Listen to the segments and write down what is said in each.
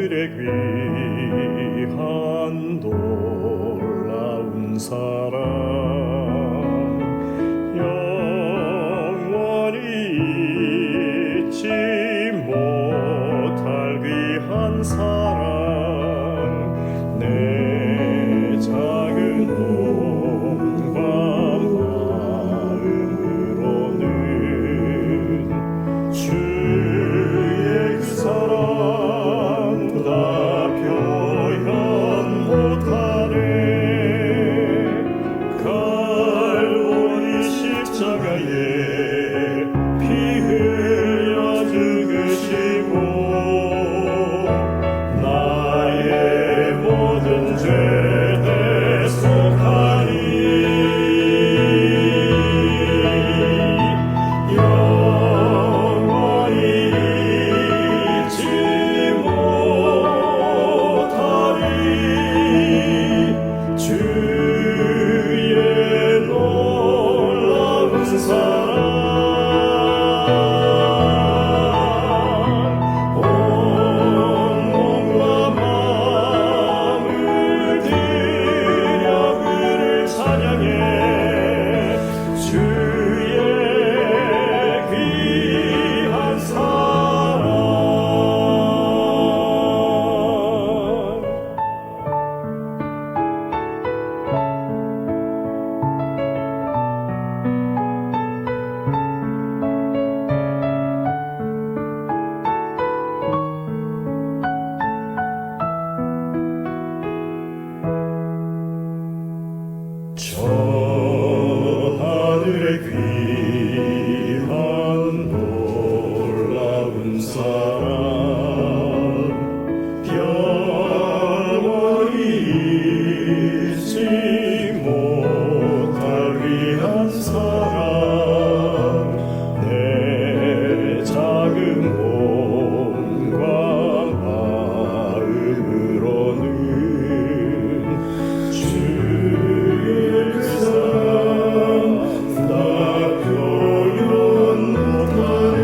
하늘의 귀한 놀라운 사랑 영원히 잊지 못할 귀한 사랑 내 작은 몸과 마음으로는 주의 그 사랑 다 표현 못하네. 갈보리 십자가에 피 흘려 죽으시고 나의 모든 죄 대속하니 영원히 잊지 못하리 주의 놀라운 사랑 온 몸과 마음을 들여 그를 찬양해 주의 귀한 사랑 저 하늘의 귀한 놀라운 사랑 영원히 잊지 못할 귀한 사랑 내 작은 몸과 마음으로는 주의 그 사랑 다 표현 못하네.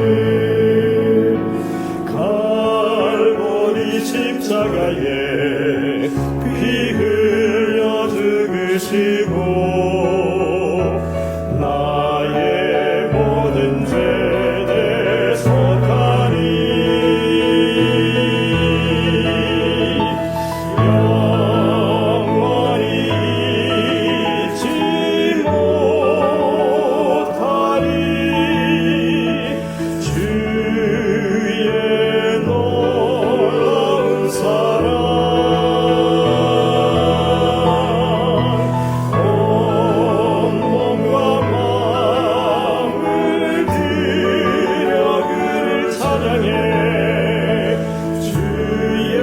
갈보리 십자가에 피 흘려 죽으시고 나의 모든 죄 대속하니 영원히 잊지 못하리 주의 놀라운 사랑 온 몸과 마음을 들여 그를 찬양해 주의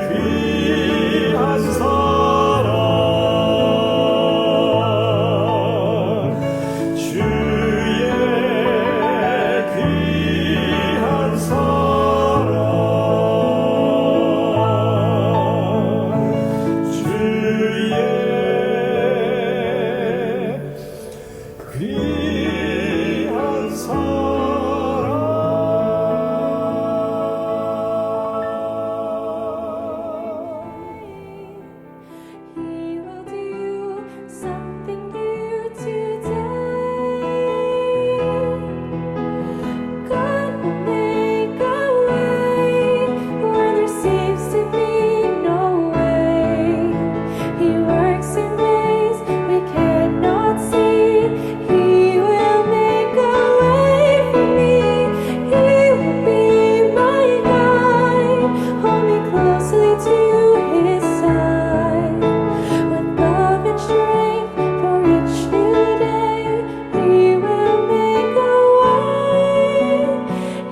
귀한 사랑 주의 귀한 사랑 주의 귀한 사랑 He will do something new today. God will make a way where there seems to be no way. He works in ways we cannot see. He will make a way for me. He will be my guide. Hold me closely to His side. With love and strength for each new day, He will make a way.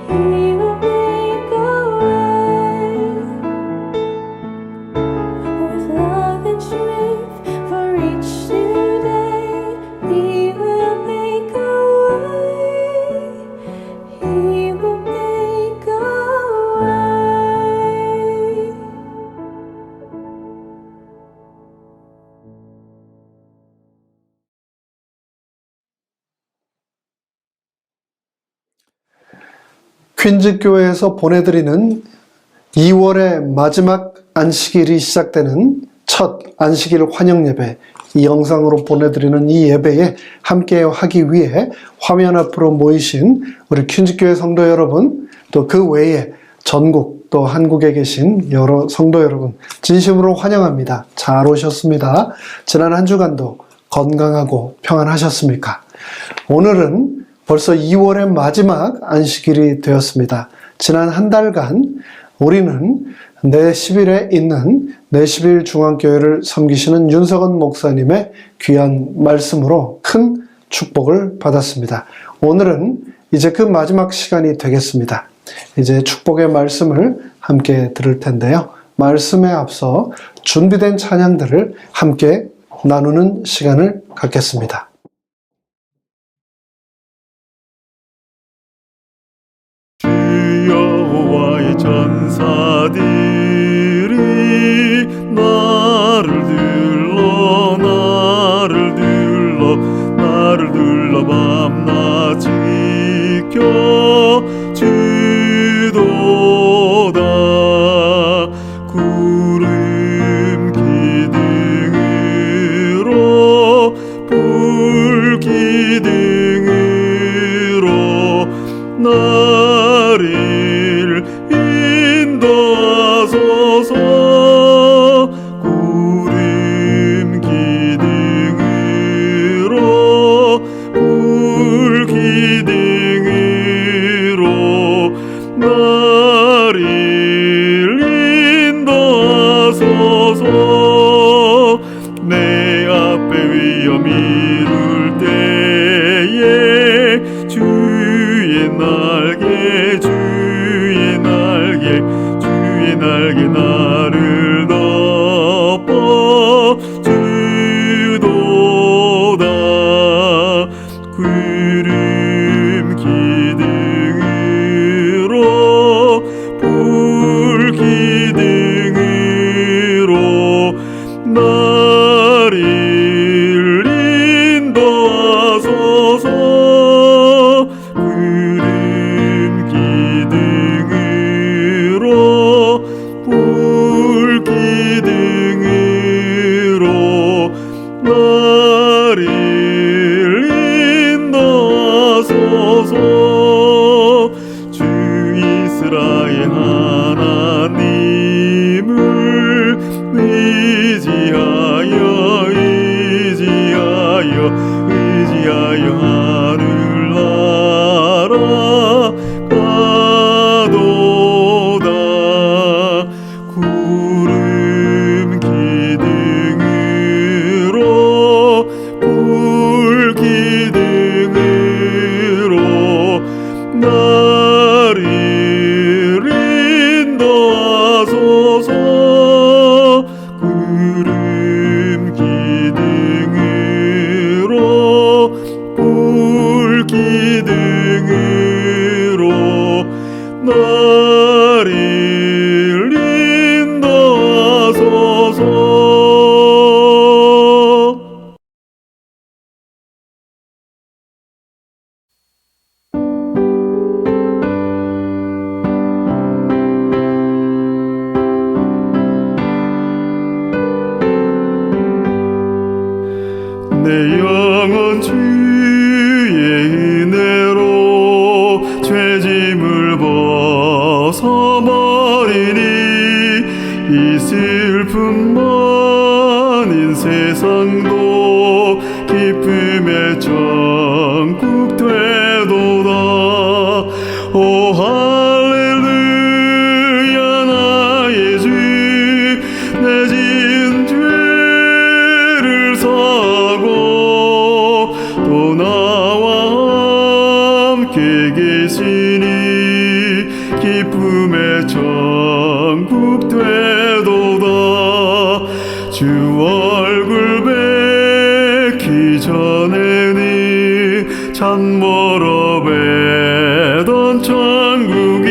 He will make a way. With love and strength for each new day, He will make a way. He will make a way. 퀸즈 교회에서 보내드리는 2월의 마지막 안식일이 시작되는 첫 안식일 환영 예배, 이 영상으로 보내드리는 이 예배에 함께 하기 위해 화면 앞으로 모이신 우리 퀸즈교회 성도 여러분, 또 그 외에 전국 또 한국에 계신 여러 성도 여러분 진심으로 환영합니다. 잘 오셨습니다. 지난 한 주간도 건강하고 평안하셨습니까? 오늘은 벌써 2월의 마지막 안식일이 되었습니다. 지난 한 달간 우리는 내11에 있는 내11 중앙교회를 섬기시는 윤석원 목사님의 귀한 말씀으로 큰 축복을 받았습니다. 오늘은 이제 그 마지막 시간이 되겠습니다. 이제 축복의 말씀을 함께 들을 텐데요. 말씀에 앞서 준비된 찬양들을 함께 나누는 시간을 갖겠습니다. 주 여호와의 전사들이 나를 둘러 밤낮 지켜 주도다. 구름 기둥으로 불 기둥으로 나를 인도하소서. 구름 기둥으로 불 기둥으로 나를 인도하소서. 내 앞에 위험이 이룰 때에 주의 날개 나를 덮어 주도다. 구름 기둥으로 불 기둥으로 나를 인도하소서. 구름 기둥으로 불 기둥으로 나를 인도하소서. 주 이스라엘 하나님을 의지하여 하늘나라 가도다. 구름 기둥으로 불 기둥으로 나를 인도하소서. 구름 기둥으로 불 기둥으로 나를 인도하소서. 내 영혼 주의 은혜로 죄짐을 벗어버리니 이 슬픔 많은 세상도 기쁨의 천국 되도다. 오 할렐루야. 나의 주 내 지은 죄를 사고 또 나와 함께 계시니 기쁨의 천국 되도다. 주 얼굴 뵙기 전에는 참 멀어 뵈던 천국이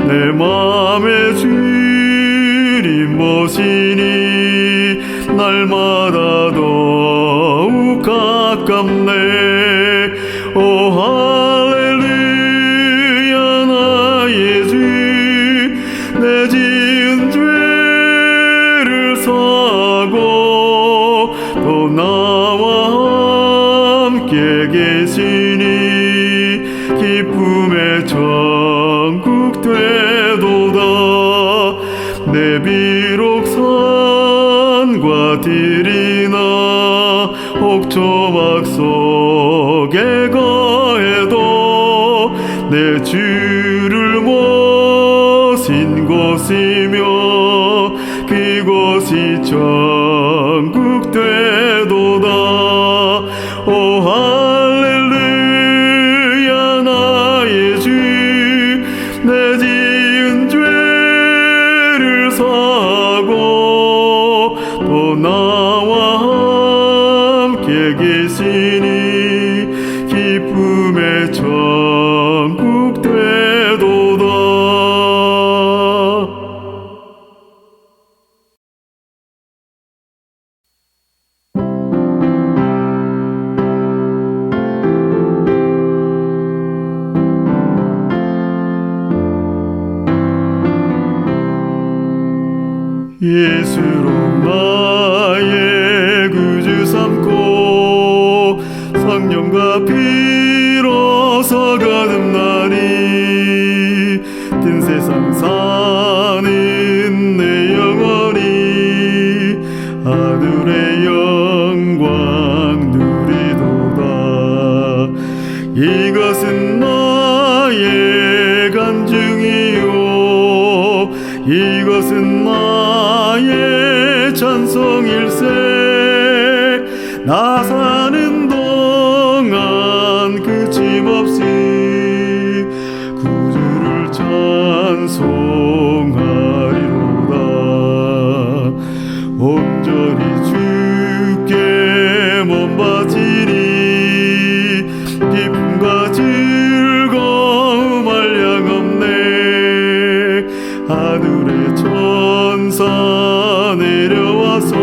내 맘에 주님 모시니 날마다 더욱 가깝네. 오 할렐루야. 나의 주 함께 계시니 기쁨의 천국 되도다. 내 비록 산과 들이나 옥초막 속에 거해도 내 주를 모신 곳이며 그곳이 천국 되도다. 오 할렐루야 나의 주 내 지은 죄를 사하고 또 나와 함께 계시니 기쁨의 천국 되도다. 예수로 나의 구주 삼고 성령과 피로서 거듭나니 든 세상 사는 내 영혼이 하늘의 영광 누리도다. 이것은 나의 간증이요 이것은 나의 찬송일세. 나 사는 동안 그침없이 구주를 찬송하리로다. 온전히 주께 몸 바치리 기쁨과 즐거움 한량없네. 하늘의 천사 내려와서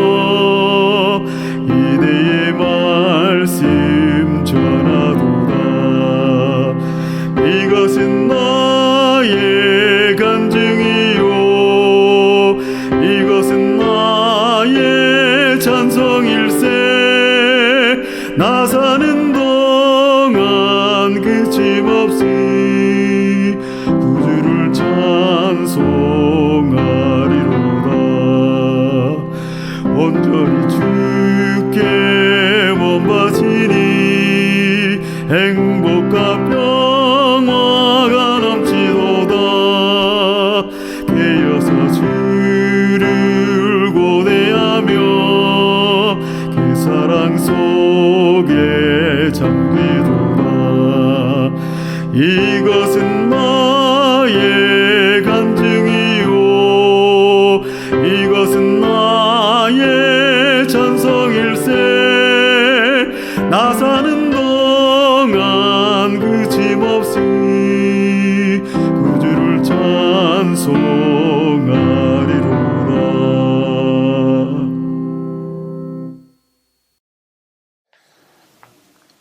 이내의 말씀 전하도다. 이것은 나의 간증이요 이것은 나의 찬송일세. 나 사는 동안 그침없이 구주를 찬송하리로다. 온전히 주께 몸 바치니 행복과 평화가 넘치도다. 깨어서 주를 고대하며 그 사랑 속에 잠기도다. 이것은 나의 간증이요 이것은 나의 찬송일세. 나 사는 동안 그침없이 구주를 찬송하리로다.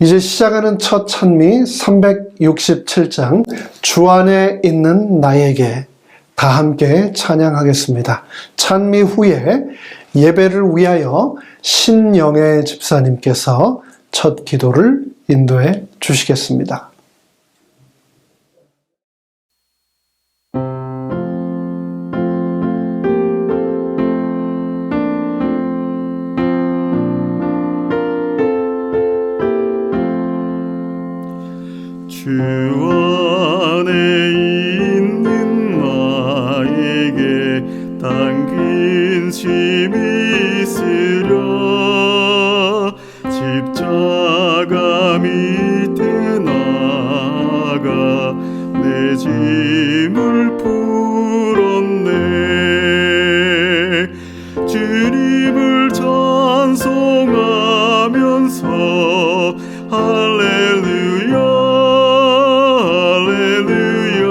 이제 시작하는 첫 찬미 367장 주 안에 있는 나에게 다 함께 찬양하겠습니다. 찬미 후에 예배를 위하여 신영애 집사님께서 첫 기도를 인도해 주시겠습니다. 주 안에 있는 나에게 당긴 힘이 있으려 십자가 밑에 나가 내 짐을 풀었네. 주님을 찬송하면서 할렐루야 할렐루야.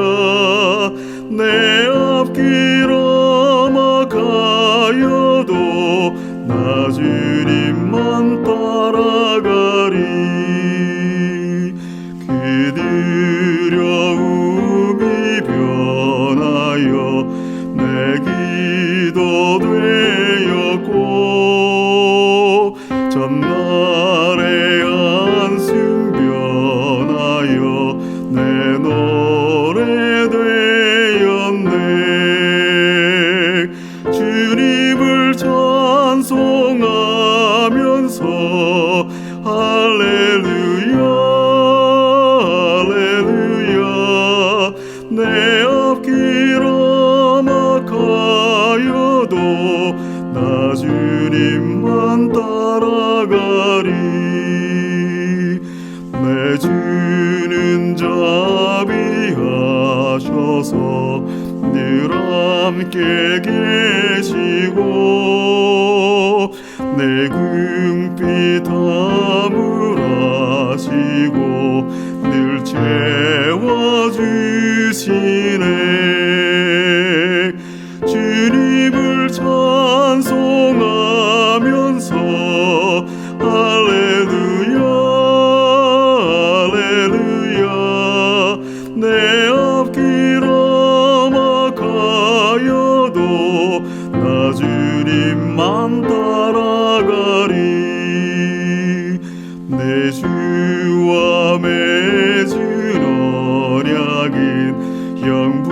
내 앞길 엄하가여도 나 주님만 따라가리. 그 두려움이 변하여 내 기도 되었고 전날의 안수 내 주는 자비하셔서 늘 함께 계시고 내 궁핍 다물하시고 늘 채워주시네. 주님을 찬송하면서 할렐루야 할렐루야 내 앞길 험악하여도 나 주님만 따라가리. 내 주와 맺은 언약은 영불변하시니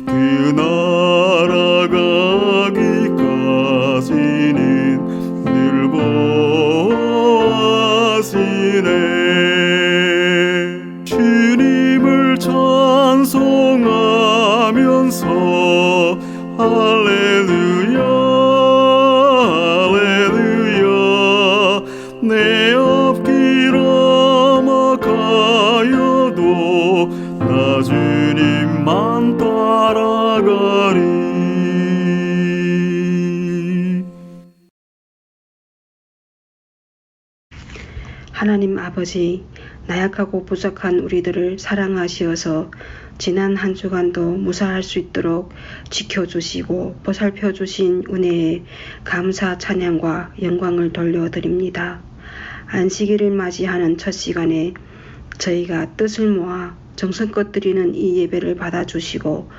그 나라 가기까지는 늘 보호하시네. 주님을 찬송하면서 할렐루야 할렐루야 내 앞길 험악하여도 나 주님만 따라가리. 하나님 아버지, 나약하고 부족한 우리들을 사랑하시어서 지난 한 주간도 무사할 수 있도록 지켜주시고 보살펴주신 은혜에 감사 찬양과 영광을 돌려드립니다. 안식일을 맞이하는 첫 시간에 저희가 뜻을 모아 정성껏 드리는 이 예배를 받아주시고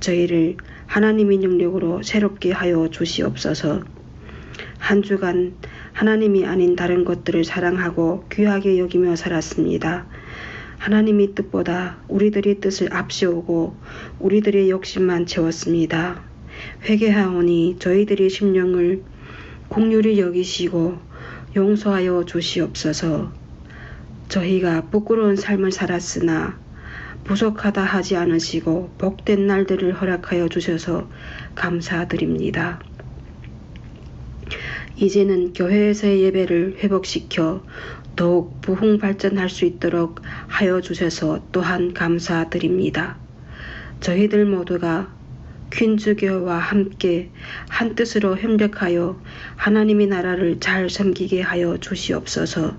저희를 하나님의 능력으로 새롭게 하여 주시옵소서. 한 주간 하나님이 아닌 다른 것들을 사랑하고 귀하게 여기며 살았습니다. 하나님의 뜻보다 우리들의 뜻을 앞세우고 우리들의 욕심만 채웠습니다. 회개하오니 저희들의 심령을 긍휼히 여기시고 용서하여 주시옵소서. 저희가 부끄러운 삶을 살았으나 부족하다 하지 않으시고 복된 날들을 허락하여 주셔서 감사드립니다. 이제는 교회에서의 예배를 회복시켜 더욱 부흥 발전할 수 있도록 하여 주셔서 또한 감사드립니다. 저희들 모두가 퀸즈교와 함께 한 뜻으로 협력하여 하나님의 나라를 잘 섬기게 하여 주시옵소서.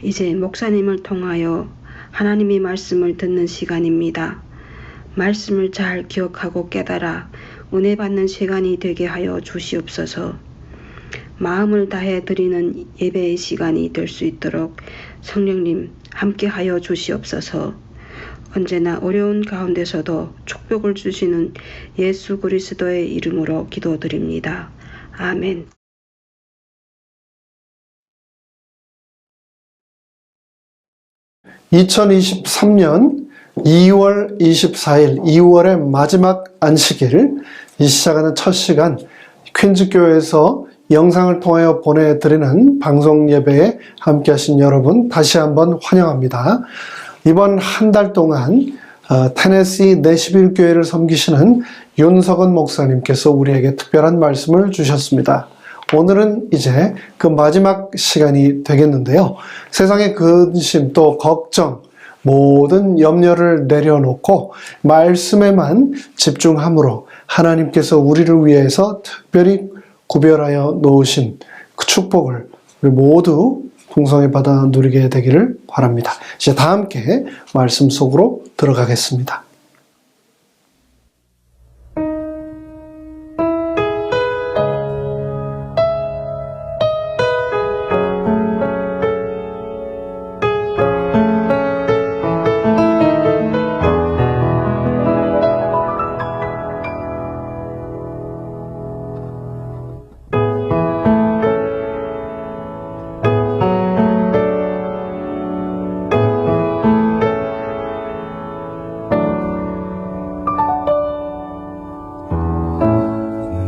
이제 목사님을 통하여 하나님의 말씀을 듣는 시간입니다. 말씀을 잘 기억하고 깨달아 은혜 받는 시간이 되게 하여 주시옵소서. 마음을 다해 드리는 예배의 시간이 될 수 있도록 성령님 함께 하여 주시옵소서. 언제나 어려운 가운데서도 축복을 주시는 예수 그리스도의 이름으로 기도드립니다. 아멘. (2023년 2월 24일) 2월의 마지막 안식일, 이 시작하는 첫 시간 퀸즈교회에서 영상을 통하여 보내드리는 방송 예배에 함께 하신 여러분 다시 한번 환영합니다. 이번 한 달 동안 테네시 내시빌 교회를 섬기시는 윤석원 목사님께서 우리에게 특별한 말씀을 주셨습니다. 오늘은 이제 그 마지막 시간이 되겠는데요. 세상의 근심 또 걱정, 모든 염려를 내려놓고 말씀에만 집중함으로 하나님께서 우리를 위해서 특별히 구별하여 놓으신 그 축복을 우리 모두 풍성히 받아 누리게 되기를 바랍니다. 이제 다 함께 말씀 속으로 들어가겠습니다.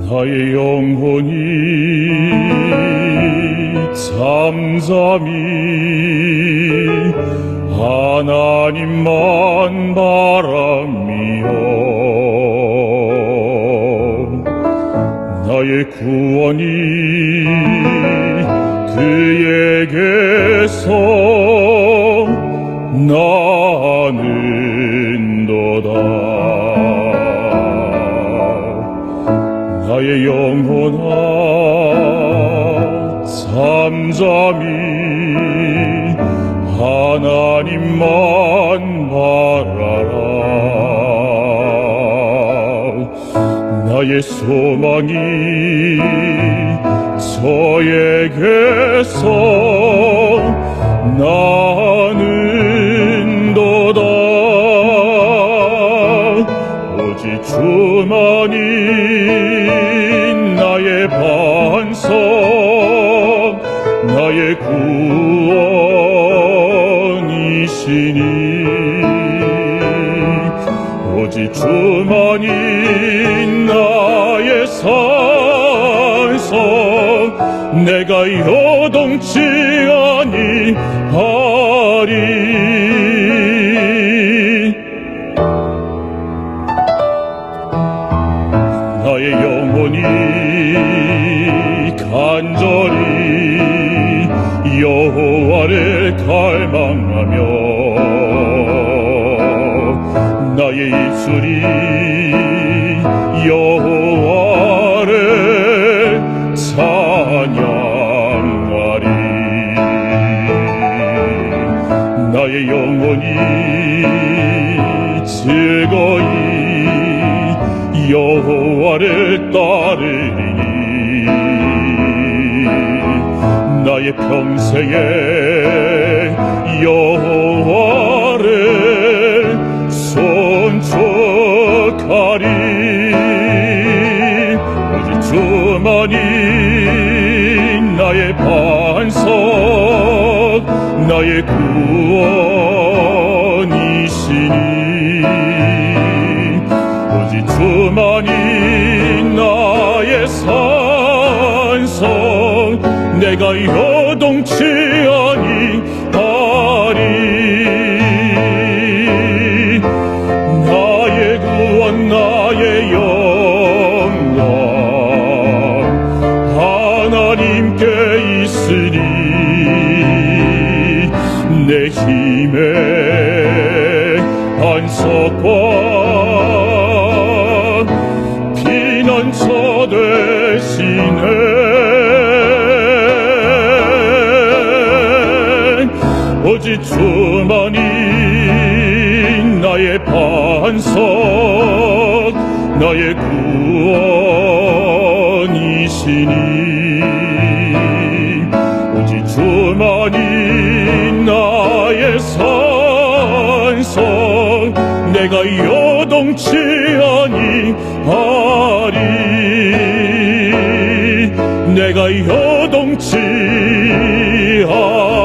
나의 영혼이 잠잠히 하나님만 바라미요. 나의 구원이 그에게서 나는도다. 나의 영혼아 잠잠히 하나님만 바라라. 나의 소망이 저에게서 나는도다. 오직 주만이 나의 반석, 나의 구원이시니. 오직 주만이 나의 산성, 내가 요동치 아니하리. 나의 영혼이 간절히 여호와를 갈망하며 나의 입술이 여호와를 찬양하리. 나의 영혼이 즐거이 여호와를 따르리니. 나의 평생에 여호와를 손축하리. 오직 주만이 나의 반석, 나의 구원이시니. 오직 주만이 나의 산성, 내가 요동치 아니하리. 나의 구원 나의 영광 하나님께 있으니. 내 힘의 반석과 피난처 되시네. 오직 주만이 나의 반석, 나의 구원이시니. 오직 주만이 나의 산성, 내가 요동치 아니하리. 내가 요동치 아니하리.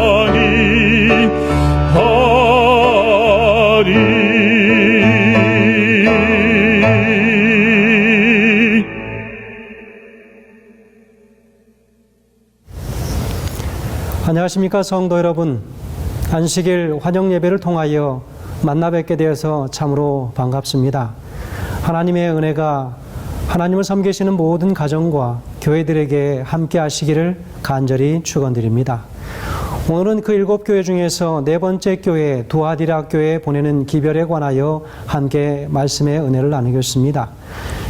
안녕하십니까 성도 여러분. 안식일 환영 예배를 통하여 만나 뵙게 되어서 참으로 반갑습니다. 하나님의 은혜가 하나님을 섬기시는 모든 가정과 교회들에게 함께 하시기를 간절히 축원드립니다. 오늘은 그 7교회 중에서 네 번째 교회 두아디라 교회에 보내는 기별에 관하여 함께 말씀의 은혜를 나누겠습니다.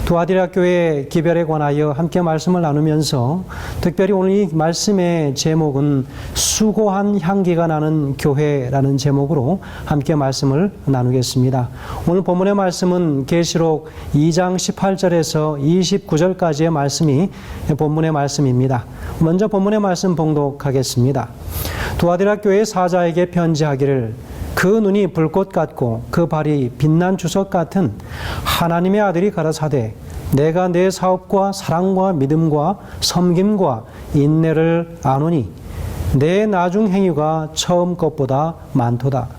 두아디라 교회 기별에 관하여 함께 말씀을 나누면서 특별히 오늘 이 말씀의 제목은 수고한 향기가 나는 교회라는 제목으로 함께 말씀을 나누겠습니다. 오늘 본문의 말씀은 계시록 2장 18절에서 29절까지의 말씀이 본문의 말씀입니다. 먼저 본문의 말씀 봉독하겠습니다. 두아디라 교회 사자에게 편지하기를 그 눈이 불꽃 같고 그 발이 빛난 주석 같은 하나님의 아들이 가라사대 내가 내 사업과 사랑과 믿음과 섬김과 인내를 아노니 내 나중 행위가 처음 것보다 많도다.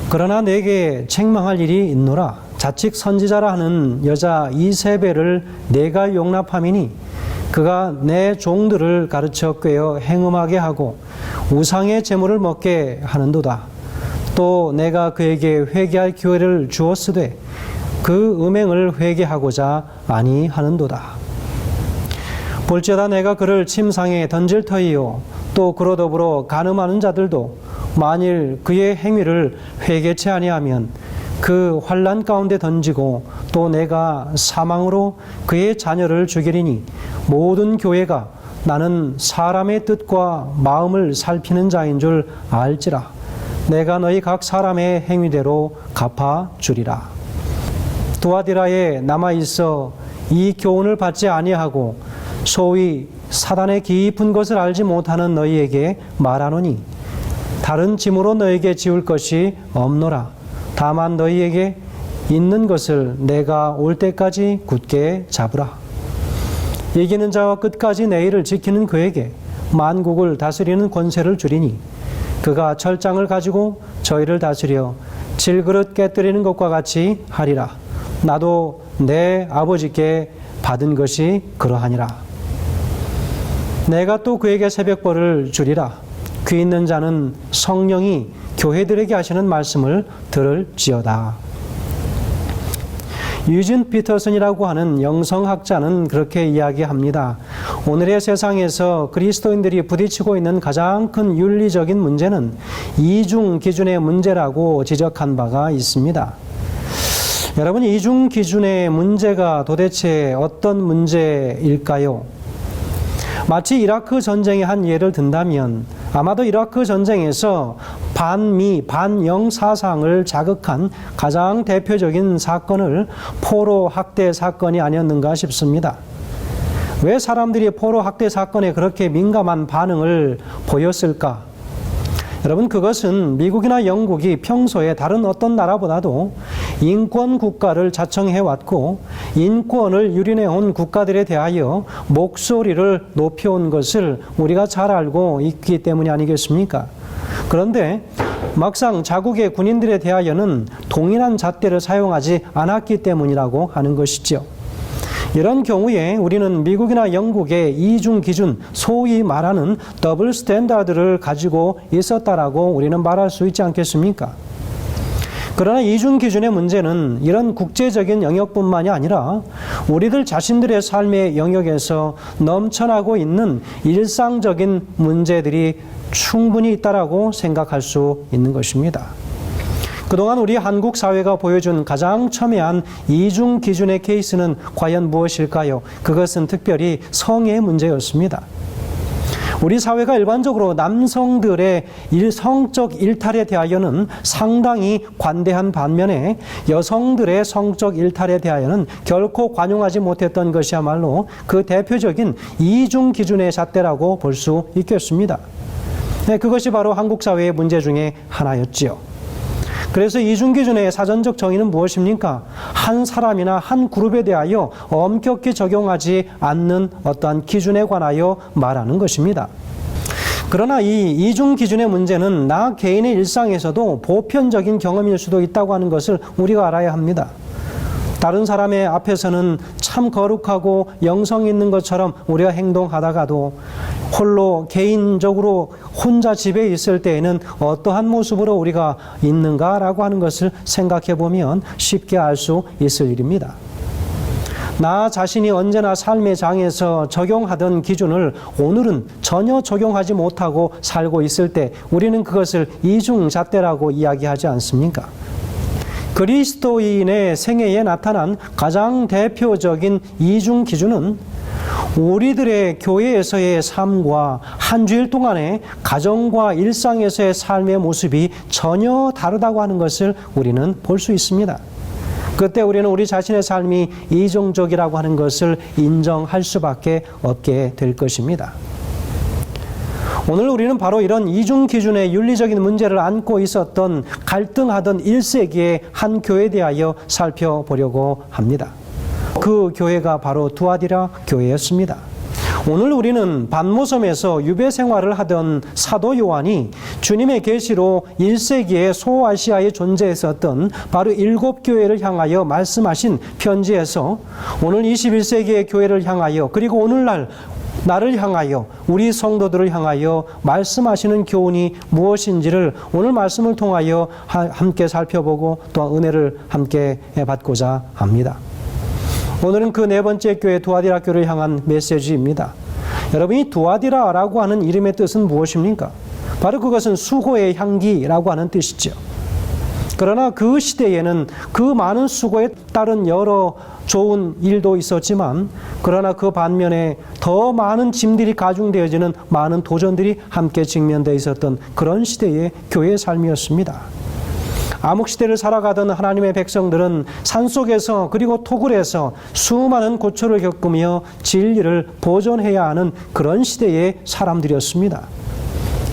그러나 내게 책망할 일이 있노라. 자칫 선지자라 하는 여자 이세벨을 내가 용납함이니 그가 내 종들을 가르쳐 꿰어 행음하게 하고 우상의 제물을 먹게 하는도다. 또 내가 그에게 회개할 기회를 주었으되 그 음행을 회개하고자 아니하는도다. 볼지어다 내가 그를 침상에 던질 터이요 또 그로 더불어 간음하는 자들도 만일 그의 행위를 회개치 아니하면 그 환난 가운데 던지고 또 내가 사망으로 그의 자녀를 죽이리니 모든 교회가 나는 사람의 뜻과 마음을 살피는 자인 줄 알지라. 내가 너희 각 사람의 행위대로 갚아주리라. 두아디라에 남아있어 이 교훈을 받지 아니하고 소위 사단의 깊은 것을 알지 못하는 너희에게 말하노니 다른 짐으로 너희에게 지울 것이 없노라. 다만 너희에게 있는 것을 내가 올 때까지 굳게 잡으라. 이기는 자와 끝까지 내 일을 지키는 그에게 만국을 다스리는 권세를 주리니 그가 철장을 가지고 저희를 다스려 질그릇 깨뜨리는 것과 같이 하리라. 나도 내 아버지께 받은 것이 그러하니라. 내가 또 그에게 새벽벌을 주리라. 귀 있는 자는 성령이 교회들에게 하시는 말씀을 들을지어다. 유진 피터슨이라고 하는 영성학자는 그렇게 이야기합니다. 오늘의 세상에서 그리스도인들이 부딪히고 있는 가장 큰 윤리적인 문제는 이중 기준의 문제라고 지적한 바가 있습니다. 여러분, 이중 기준의 문제가 도대체 어떤 문제일까요? 마치 이라크 전쟁의 한 예를 든다면 아마도 이라크 전쟁에서 반미, 반영 사상을 자극한 가장 대표적인 사건을 포로 학대 사건이 아니었는가 싶습니다. 왜 사람들이 포로 학대 사건에 그렇게 민감한 반응을 보였을까? 여러분, 그것은 미국이나 영국이 평소에 다른 어떤 나라보다도 인권 국가를 자청해왔고 인권을 유린해온 국가들에 대하여 목소리를 높여온 것을 우리가 잘 알고 있기 때문이 아니겠습니까? 그런데 막상 자국의 군인들에 대하여는 동일한 잣대를 사용하지 않았기 때문이라고 하는 것이죠. 이런 경우에 우리는 미국이나 영국의 이중 기준, 소위 말하는 더블 스탠다드를 가지고 있었다라고 우리는 말할 수 있지 않겠습니까? 그러나 이중 기준의 문제는 이런 국제적인 영역뿐만이 아니라 우리들 자신들의 삶의 영역에서 넘쳐나고 있는 일상적인 문제들이 충분히 있다라고 생각할 수 있는 것입니다. 그동안 우리 한국 사회가 보여준 가장 첨예한 이중 기준의 케이스는 과연 무엇일까요? 그것은 특별히 성의 문제였습니다. 우리 사회가 일반적으로 남성들의 성적 일탈에 대하여는 상당히 관대한 반면에 여성들의 성적 일탈에 대하여는 결코 관용하지 못했던 것이야말로 그 대표적인 이중 기준의 잣대라고 볼 수 있겠습니다. 네, 그것이 바로 한국 사회의 문제 중에 하나였지요. 그래서 이중기준의 사전적 정의는 무엇입니까? 한 사람이나 한 그룹에 대하여 엄격히 적용하지 않는 어떠한 기준에 관하여 말하는 것입니다. 그러나 이 이중기준의 문제는 나 개인의 일상에서도 보편적인 경험일 수도 있다고 하는 것을 우리가 알아야 합니다. 다른 사람의 앞에서는 참 거룩하고 영성 있는 것처럼 우리가 행동하다가도 홀로 개인적으로 혼자 집에 있을 때에는 어떠한 모습으로 우리가 있는가라고 하는 것을 생각해 보면 쉽게 알 수 있을 일입니다. 나 자신이 언제나 삶의 장에서 적용하던 기준을 오늘은 전혀 적용하지 못하고 살고 있을 때 우리는 그것을 이중잣대라고 이야기하지 않습니까? 그리스도인의 생애에 나타난 가장 대표적인 이중 기준은 우리들의 교회에서의 삶과 한 주일 동안의 가정과 일상에서의 삶의 모습이 전혀 다르다고 하는 것을 우리는 볼 수 있습니다. 그때 우리는 우리 자신의 삶이 이중적이라고 하는 것을 인정할 수밖에 없게 될 것입니다. 오늘 우리는 바로 이런 이중 기준의 윤리적인 문제를 안고 있었던 갈등하던 1세기의 한 교회에 대하여 살펴보려고 합니다. 그 교회가 바로 두아디라 교회였습니다. 오늘 우리는 반모섬에서 유배 생활을 하던 사도 요한이 주님의 계시로 1세기에 소아시아에 존재했었던 바로 7교회를 향하여 말씀하신 편지에서 오늘 21세기의 교회를 향하여 그리고 오늘날 나를 향하여 우리 성도들을 향하여 말씀하시는 교훈이 무엇인지를 오늘 말씀을 통하여 함께 살펴보고 또 은혜를 함께 받고자 합니다. 오늘은 그 네 번째 교회 두아디라 교회를 향한 메시지입니다. 여러분, 이 두아디라라고 하는 이름의 뜻은 무엇입니까? 바로 그것은 수고의 향기라고 하는 뜻이죠. 그러나 그 시대에는 그 많은 수고에 따른 여러 좋은 일도 있었지만, 그러나 그 반면에 더 많은 짐들이 가중되어지는 많은 도전들이 함께 직면되어 있었던 그런 시대의 교회의 삶이었습니다. 암흑시대를 살아가던 하나님의 백성들은 산속에서 그리고 토굴에서 수많은 고초를 겪으며 진리를 보존해야 하는 그런 시대의 사람들이었습니다.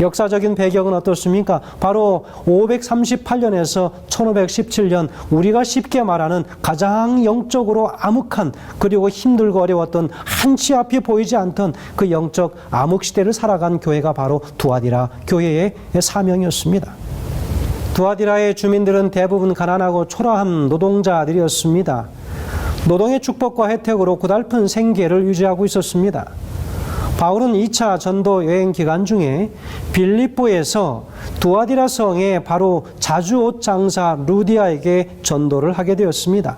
역사적인 배경은 어떻습니까? 바로 538년에서 1517년, 우리가 쉽게 말하는 가장 영적으로 암흑한 그리고 힘들고 어려웠던 한치 앞이 보이지 않던 그 영적 암흑시대를 살아간 교회가 바로 두아디라 교회의 사명이었습니다. 두아디라의 주민들은 대부분 가난하고 초라한 노동자들이었습니다. 노동의 축복과 혜택으로 고달픈 생계를 유지하고 있었습니다. 바울은 2차 전도 여행 기간 중에 빌립보에서 두아디라 성의 바로 자주옷 장사 루디아에게 전도를 하게 되었습니다.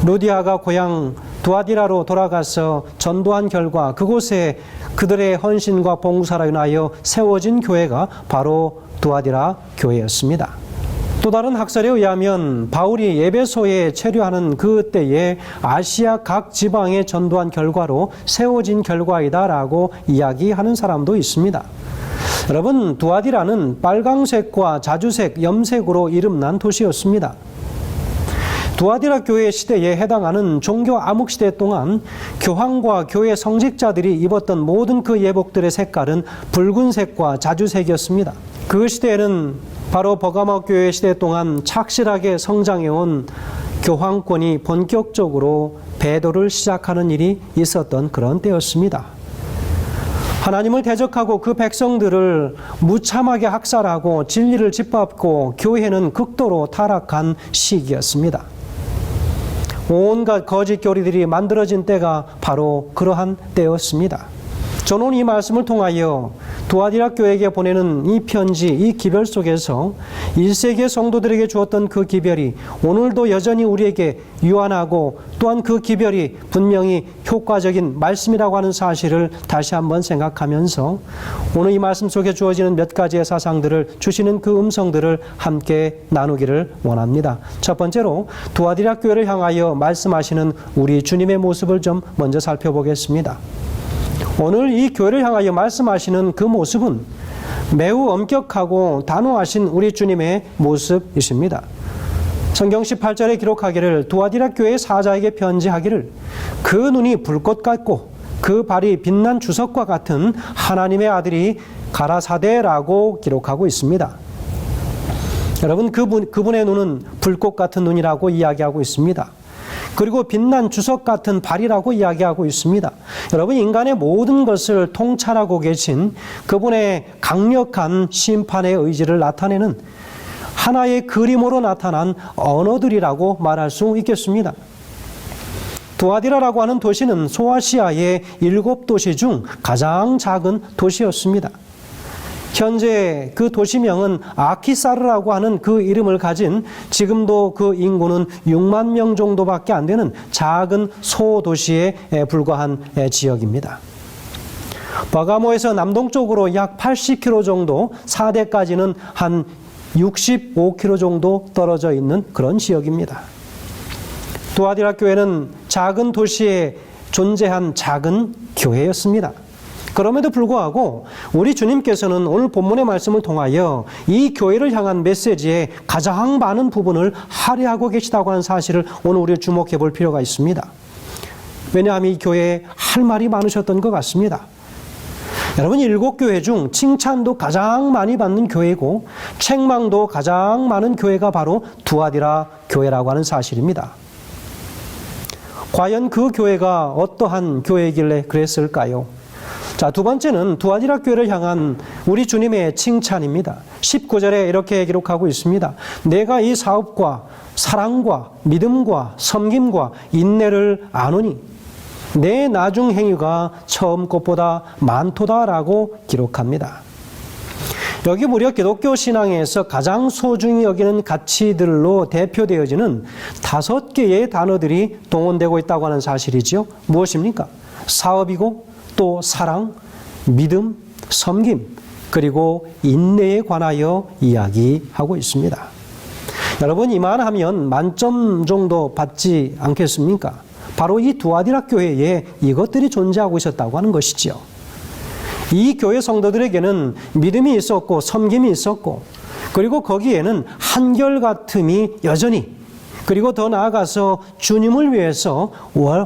루디아가 고향 두아디라로 돌아가서 전도한 결과 그곳에 그들의 헌신과 봉사로 인하여 세워진 교회가 바로 두아디라 교회였습니다. 또 다른 학설에 의하면 바울이 에베소에 체류하는 그때에 아시아 각 지방에 전도한 결과로 세워진 결과이다라고 이야기하는 사람도 있습니다. 여러분, 두아디라는 빨강색과 자주색, 염색으로 이름난 도시였습니다. 두아디라 교회 시대에 해당하는 종교 암흑시대 동안 교황과 교회 성직자들이 입었던 모든 그 예복들의 색깔은 붉은색과 자주색이었습니다. 그 시대에는 바로 버가모 교회 시대 동안 착실하게 성장해온 교황권이 본격적으로 배도를 시작하는 일이 있었던 그런 때였습니다. 하나님을 대적하고 그 백성들을 무참하게 학살하고 진리를 짓밟고 교회는 극도로 타락한 시기였습니다. 온갖 거짓 교리들이 만들어진 때가 바로 그러한 때였습니다. 저는 이 말씀을 통하여 두아디라 교회에게 보내는 이 편지, 이 기별 속에서 1세기의 성도들에게 주었던 그 기별이 오늘도 여전히 우리에게 유한하고 또한 그 기별이 분명히 효과적인 말씀이라고 하는 사실을 다시 한번 생각하면서 오늘 이 말씀 속에 주어지는 몇 가지의 사상들을 주시는 그 음성들을 함께 나누기를 원합니다. 첫 번째로 두아디라 교회를 향하여 말씀하시는 우리 주님의 모습을 좀 먼저 살펴보겠습니다. 오늘 이 교회를 향하여 말씀하시는 그 모습은 매우 엄격하고 단호하신 우리 주님의 모습이십니다. 성경 18절에 기록하기를 두아디라 교회 사자에게 편지하기를 그 눈이 불꽃 같고 그 발이 빛난 주석과 같은 하나님의 아들이 가라사대라고 기록하고 있습니다. 여러분, 그분의 눈은 불꽃 같은 눈이라고 이야기하고 있습니다. 그리고 빛난 주석 같은 발이라고 이야기하고 있습니다. 여러분, 인간의 모든 것을 통찰하고 계신 그분의 강력한 심판의 의지를 나타내는 하나의 그림으로 나타난 언어들이라고 말할 수 있겠습니다. 두아디라라고 하는 도시는 소아시아의 7도시 중 가장 작은 도시였습니다. 현재 그 도시명은 아키사르라고 하는 그 이름을 가진 지금도 그 인구는 6만 명 정도밖에 안 되는 작은 소도시에 불과한 지역입니다. 버가모에서 남동쪽으로 약 80km 정도, 사대까지는 한 65km 정도 떨어져 있는 그런 지역입니다. 두아디라 교회는 작은 도시에 존재한 작은 교회였습니다. 그럼에도 불구하고 우리 주님께서는 오늘 본문의 말씀을 통하여 이 교회를 향한 메시지의 가장 많은 부분을 할애하고 계시다고 하는 사실을 오늘 우리가 주목해 볼 필요가 있습니다. 왜냐하면 이 교회에 할 말이 많으셨던 것 같습니다. 여러분, 7교회 중 칭찬도 가장 많이 받는 교회고 책망도 가장 많은 교회가 바로 두아디라 교회라고 하는 사실입니다. 과연 그 교회가 어떠한 교회이길래 그랬을까요? 자, 두 번째는 두아디라 교회를 향한 우리 주님의 칭찬입니다. 19절에 이렇게 기록하고 있습니다. 내가 이 사업과 사랑과 믿음과 섬김과 인내를 아노니 내 나중 행위가 처음 것보다 많도다라고 기록합니다. 여기 무려 기독교 신앙에서 가장 소중히 여기는 가치들로 대표되어지는 5개의 단어들이 동원되고 있다고 하는 사실이지요. 무엇입니까? 사업이고, 또 사랑, 믿음, 섬김, 그리고 인내에 관하여 이야기하고 있습니다. 여러분, 이만하면 만점 정도 받지 않겠습니까? 바로 이 두아디라 교회에 이것들이 존재하고 있었다고 하는 것이지요. 이 교회 성도들에게는 믿음이 있었고 섬김이 있었고, 그리고 거기에는 한결같음이 여전히, 그리고 더 나아가서 주님을 위해서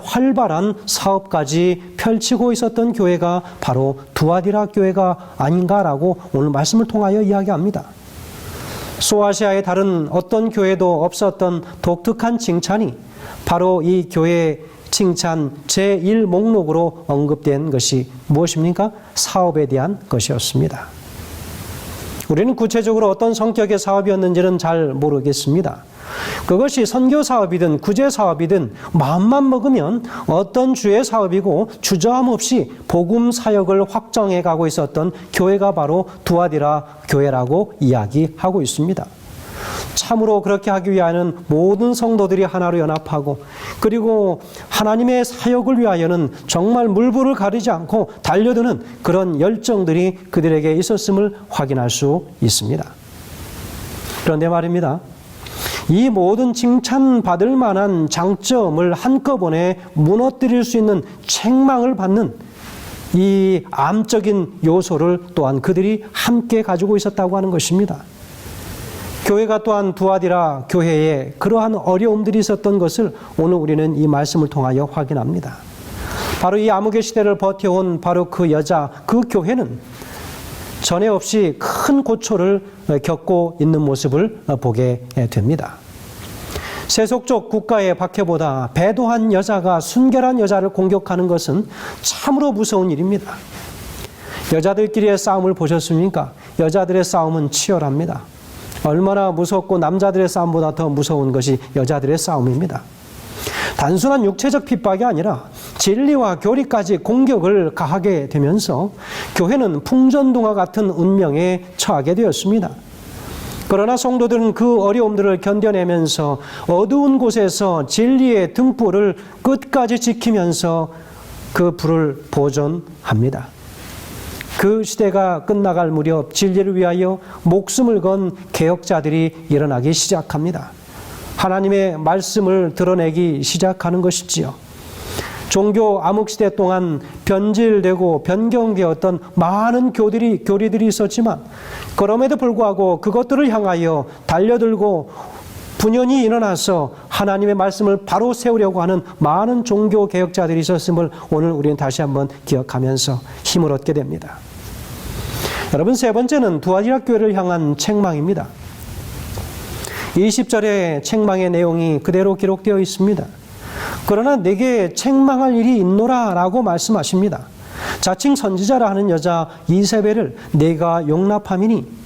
활발한 사업까지 펼치고 있었던 교회가 바로 두아디라 교회가 아닌가라고 오늘 말씀을 통하여 이야기합니다. 소아시아의 다른 어떤 교회도 없었던 독특한 칭찬이 바로 이 교회 칭찬 제1목록으로 언급된 것이 무엇입니까? 사업에 대한 것이었습니다. 우리는 구체적으로 어떤 성격의 사업이었는지는 잘 모르겠습니다. 그것이 선교 사업이든 구제 사업이든 마음만 먹으면 어떤 주의 사업이고 주저함 없이 복음 사역을 확정해 가고 있었던 교회가 바로 두아디라 교회라고 이야기하고 있습니다. 참으로 그렇게 하기 위하여는 모든 성도들이 하나로 연합하고, 그리고 하나님의 사역을 위하여는 정말 물불을 가리지 않고 달려드는 그런 열정들이 그들에게 있었음을 확인할 수 있습니다. 그런데 말입니다, 이 모든 칭찬받을 만한 장점을 한꺼번에 무너뜨릴 수 있는 책망을 받는 이 암적인 요소를 또한 그들이 함께 가지고 있었다고 하는 것입니다. 교회가 또한 두아디라 교회에 그러한 어려움들이 있었던 것을 오늘 우리는 이 말씀을 통하여 확인합니다. 바로 이 암흑의 시대를 버텨온 바로 그 여자, 그 교회는 전에 없이 큰 고초를 겪고 있는 모습을 보게 됩니다. 세속적 국가의 박해보다 배도한 여자가 순결한 여자를 공격하는 것은 참으로 무서운 일입니다. 여자들끼리의 싸움을 보셨습니까? 여자들의 싸움은 치열합니다. 얼마나 무섭고 남자들의 싸움보다 더 무서운 것이 여자들의 싸움입니다. 단순한 육체적 핍박이 아니라 진리와 교리까지 공격을 가하게 되면서 교회는 풍전등화 같은 운명에 처하게 되었습니다. 그러나 성도들은 그 어려움들을 견뎌내면서 어두운 곳에서 진리의 등불을 끝까지 지키면서 그 불을 보존합니다. 그 시대가 끝나갈 무렵 진리를 위하여 목숨을 건 개혁자들이 일어나기 시작합니다. 하나님의 말씀을 드러내기 시작하는 것이지요. 종교 암흑시대 동안 변질되고 변경되었던 많은 교리들이 있었지만, 그럼에도 불구하고 그것들을 향하여 달려들고 분연히 일어나서 하나님의 말씀을 바로 세우려고 하는 많은 종교 개혁자들이 있었음을 오늘 우리는 다시 한번 기억하면서 힘을 얻게 됩니다. 여러분, 세 번째는 두아디라 교회를 향한 책망입니다. 20절의 책망의 내용이 그대로 기록되어 있습니다. 그러나 내게 책망할 일이 있노라 라고 말씀하십니다. 자칭 선지자라 하는 여자 이세벨을 내가 용납함이니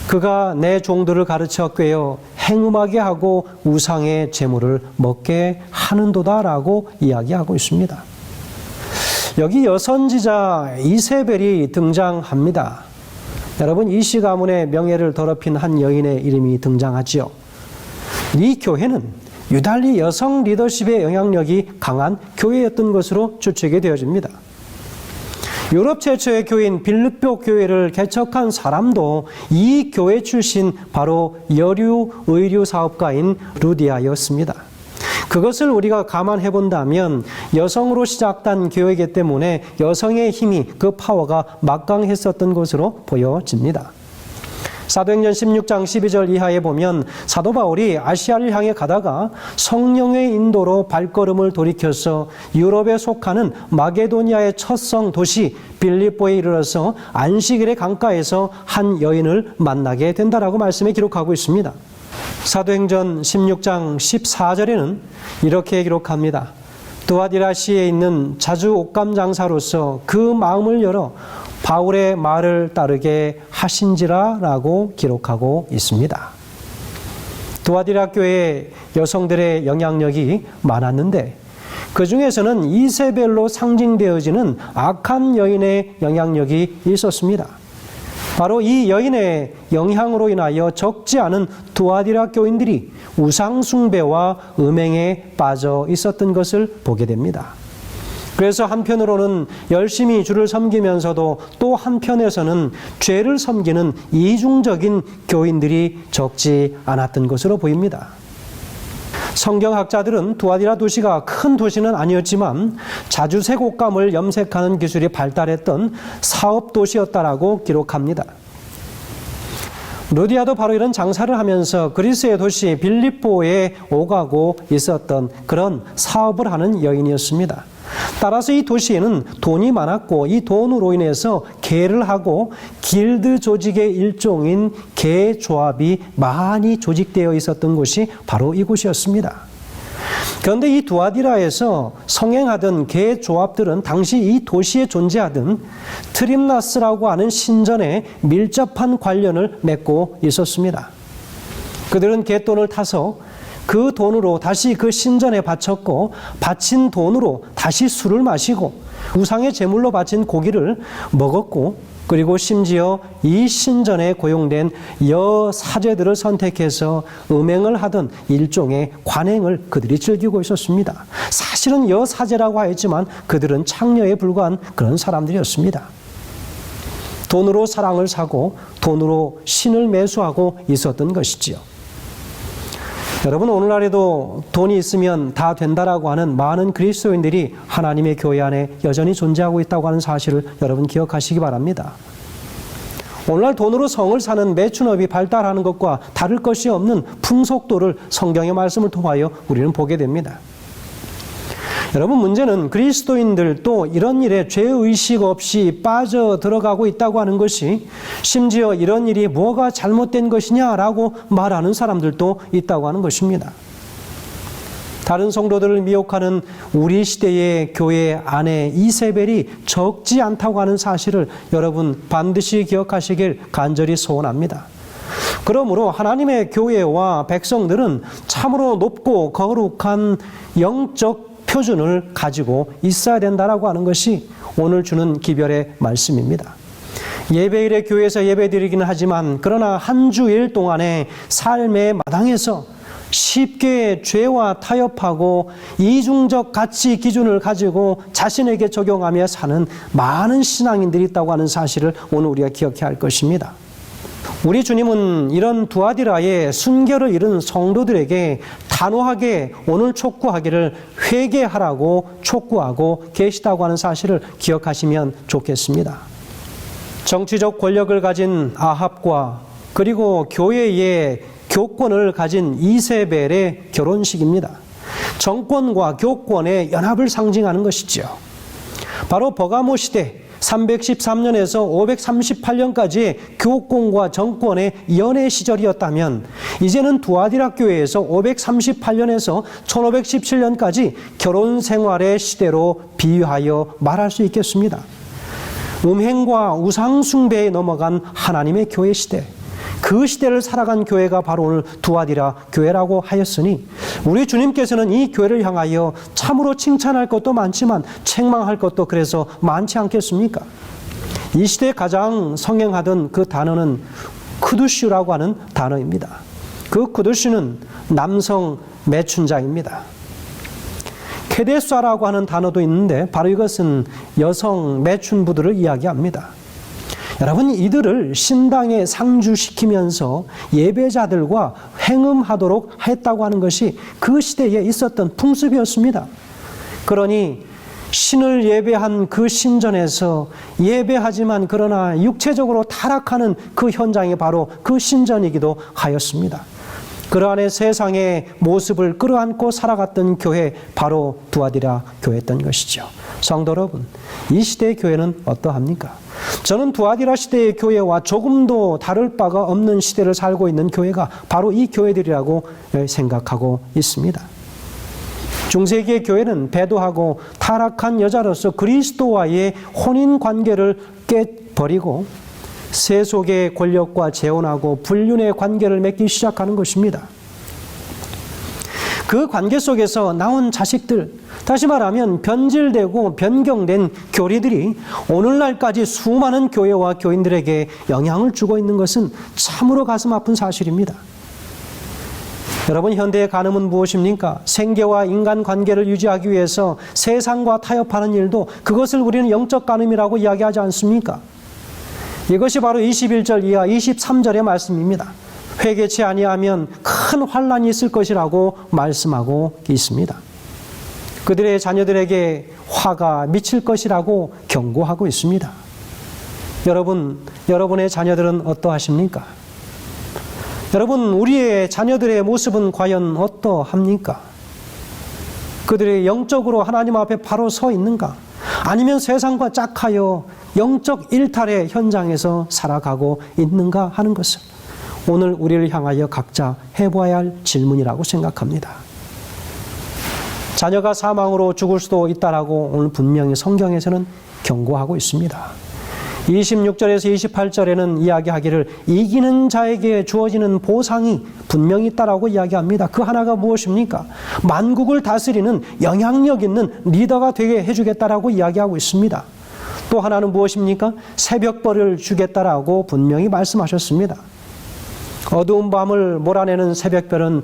그가 내 종들을 가르쳐 꿰어 행음하게 하고 우상의 제물을 먹게 하는도다 라고 이야기하고 있습니다. 여기 여선지자 이세벨이 등장합니다. 여러분, 이시 가문의 명예를 더럽힌 한 여인의 이름이 등장하지요. 이 교회는 유달리 여성 리더십의 영향력이 강한 교회였던 것으로 추측이 되어집니다. 유럽 최초의 교회인 빌립보 교회를 개척한 사람도 이 교회 출신 바로 여류 의류 사업가인 루디아였습니다. 그것을 우리가 감안해 본다면 여성으로 시작된 교회이기 때문에 여성의 힘이, 그 파워가 막강했었던 것으로 보여집니다. 사도행전 16장 12절 이하에 보면 사도 바울이 아시아를 향해 가다가 성령의 인도로 발걸음을 돌이켜서 유럽에 속하는 마게도니아의 첫 성 도시 빌립보에 이르러서 안식일의 강가에서 한 여인을 만나게 된다라고 말씀에 기록하고 있습니다. 사도행전 16장 14절에는 이렇게 기록합니다. 두아디라시에 있는 자주 옷감 장사로서 그 마음을 열어 바울의 말을 따르게 하신지라 라고 기록하고 있습니다. 두아디라 교회 여성들의 영향력이 많았는데 그 중에서는 이세벨로 상징되어지는 악한 여인의 영향력이 있었습니다. 바로 이 여인의 영향으로 인하여 적지 않은 두아디라 교인들이 우상 숭배와 음행에 빠져 있었던 것을 보게 됩니다. 그래서 한편으로는 열심히 주를 섬기면서도 또 한편에서는 죄를 섬기는 이중적인 교인들이 적지 않았던 것으로 보입니다. 성경학자들은 두아디라 도시가 큰 도시는 아니었지만 자주 색옷감을 염색하는 기술이 발달했던 사업 도시였다라고 기록합니다. 루디아도 바로 이런 장사를 하면서 그리스의 도시 빌립보에 오가고 있었던 그런 사업을 하는 여인이었습니다. 따라서 이 도시에는 돈이 많았고 이 돈으로 인해서 계를 하고 길드 조직의 일종인 계조합이 많이 조직되어 있었던 곳이 바로 이곳이었습니다. 그런데 이 두아디라에서 성행하던 계조합들은 당시 이 도시에 존재하던 트림나스라고 하는 신전에 밀접한 관련을 맺고 있었습니다. 그들은 갯돈을 타서 그 돈으로 다시 그 신전에 바쳤고 바친 돈으로 다시 술을 마시고 우상의 제물로 바친 고기를 먹었고 그리고 심지어 이 신전에 고용된 여사제들을 선택해서 음행을 하던 일종의 관행을 그들이 즐기고 있었습니다. 사실은 여사제라고 하였지만 그들은 창녀에 불과한 그런 사람들이었습니다. 돈으로 사랑을 사고 돈으로 신을 매수하고 있었던 것이지요. 여러분, 오늘날에도 돈이 있으면 다 된다라고 하는 많은 그리스도인들이 하나님의 교회 안에 여전히 존재하고 있다고 하는 사실을 여러분 기억하시기 바랍니다. 오늘날 돈으로 성을 사는 매춘업이 발달하는 것과 다를 것이 없는 풍속도를 성경의 말씀을 통하여 우리는 보게 됩니다. 여러분, 문제는 그리스도인들도 이런 일에 죄의식 없이 빠져들어가고 있다고 하는 것이, 심지어 이런 일이 뭐가 잘못된 것이냐라고 말하는 사람들도 있다고 하는 것입니다. 다른 성도들을 미혹하는 우리 시대의 교회 안에 이세벨이 적지 않다고 하는 사실을 여러분 반드시 기억하시길 간절히 소원합니다. 그러므로 하나님의 교회와 백성들은 참으로 높고 거룩한 영적 표준을 가지고 있어야 된다라고 하는 것이 오늘 주는 기별의 말씀입니다. 예배일에 교회에서 예배드리기는 하지만 그러나 한 주일 동안의 삶의 마당에서 쉽게 죄와 타협하고 이중적 가치 기준을 가지고 자신에게 적용하며 사는 많은 신앙인들이 있다고 하는 사실을 오늘 우리가 기억해야 할 것입니다. 우리 주님은 이런 두아디라의 순결을 잃은 성도들에게 단호하게 오늘 촉구하기를 회개하라고 촉구하고 계시다고 하는 사실을 기억하시면 좋겠습니다. 정치적 권력을 가진 아합과 그리고 교회의 교권을 가진 이세벨의 결혼식입니다. 정권과 교권의 연합을 상징하는 것이죠. 바로 버가모 시대 313년에서 538년까지의 교권과 정권의 연애 시절이었다면 이제는 두아디라 교회에서 538년에서 1517년까지 결혼 생활의 시대로 비유하여 말할 수 있겠습니다. 음행과 우상 숭배에 넘어간 하나님의 교회 시대, 그 시대를 살아간 교회가 바로 오늘 두아디라 교회라고 하였으니 우리 주님께서는 이 교회를 향하여 참으로 칭찬할 것도 많지만 책망할 것도 그래서 많지 않겠습니까? 이 시대에 가장 성행하던 그 단어는 크두슈라고 하는 단어입니다. 그 크두슈는 남성 매춘자입니다. 케데사라고 하는 단어도 있는데 바로 이것은 여성 매춘부들을 이야기합니다. 여러분, 이들을 신당에 상주시키면서 예배자들과 행음하도록 했다고 하는 것이 그 시대에 있었던 풍습이었습니다. 그러니 신을 예배한 그 신전에서 예배하지만 그러나 육체적으로 타락하는 그 현장이 바로 그 신전이기도 하였습니다. 그러한 세상의 모습을 끌어안고 살아갔던 교회, 바로 두아디라 교회였던 것이죠. 성도 여러분, 이 시대의 교회는 어떠합니까? 저는 두아디라 시대의 교회와 조금도 다를 바가 없는 시대를 살고 있는 교회가 바로 이 교회들이라고 생각하고 있습니다. 중세기의 교회는 배도하고 타락한 여자로서 그리스도와의 혼인 관계를 깨버리고 세속의 권력과 재혼하고 불륜의 관계를 맺기 시작하는 것입니다. 그 관계 속에서 나온 자식들, 다시 말하면 변질되고 변경된 교리들이 오늘날까지 수많은 교회와 교인들에게 영향을 주고 있는 것은 참으로 가슴 아픈 사실입니다. 여러분, 현대의 간음은 무엇입니까? 생계와 인간관계를 유지하기 위해서 세상과 타협하는 일도 그것을 우리는 영적 간음이라고 이야기하지 않습니까? 이것이 바로 21절 이하 23절의 말씀입니다. 회개치 아니하면 큰 환난이 있을 것이라고 말씀하고 있습니다. 그들의 자녀들에게 화가 미칠 것이라고 경고하고 있습니다. 여러분, 여러분의 자녀들은 어떠하십니까? 여러분, 우리의 자녀들의 모습은 과연 어떠합니까? 그들이 영적으로 하나님 앞에 바로 서 있는가? 아니면 세상과 짝하여 영적 일탈의 현장에서 살아가고 있는가 하는 것을 오늘 우리를 향하여 각자 해보아야 할 질문이라고 생각합니다. 자녀가 사망으로 죽을 수도 있다라고 오늘 분명히 성경에서는 경고하고 있습니다. 26절에서 28절에는 이야기하기를 이기는 자에게 주어지는 보상이 분명히 있다라고 이야기합니다. 그 하나가 무엇입니까? 만국을 다스리는 영향력 있는 리더가 되게 해주겠다라고 이야기하고 있습니다. 또 하나는 무엇입니까? 새벽벌을 주겠다라고 분명히 말씀하셨습니다. 어두운 밤을 몰아내는 새벽별은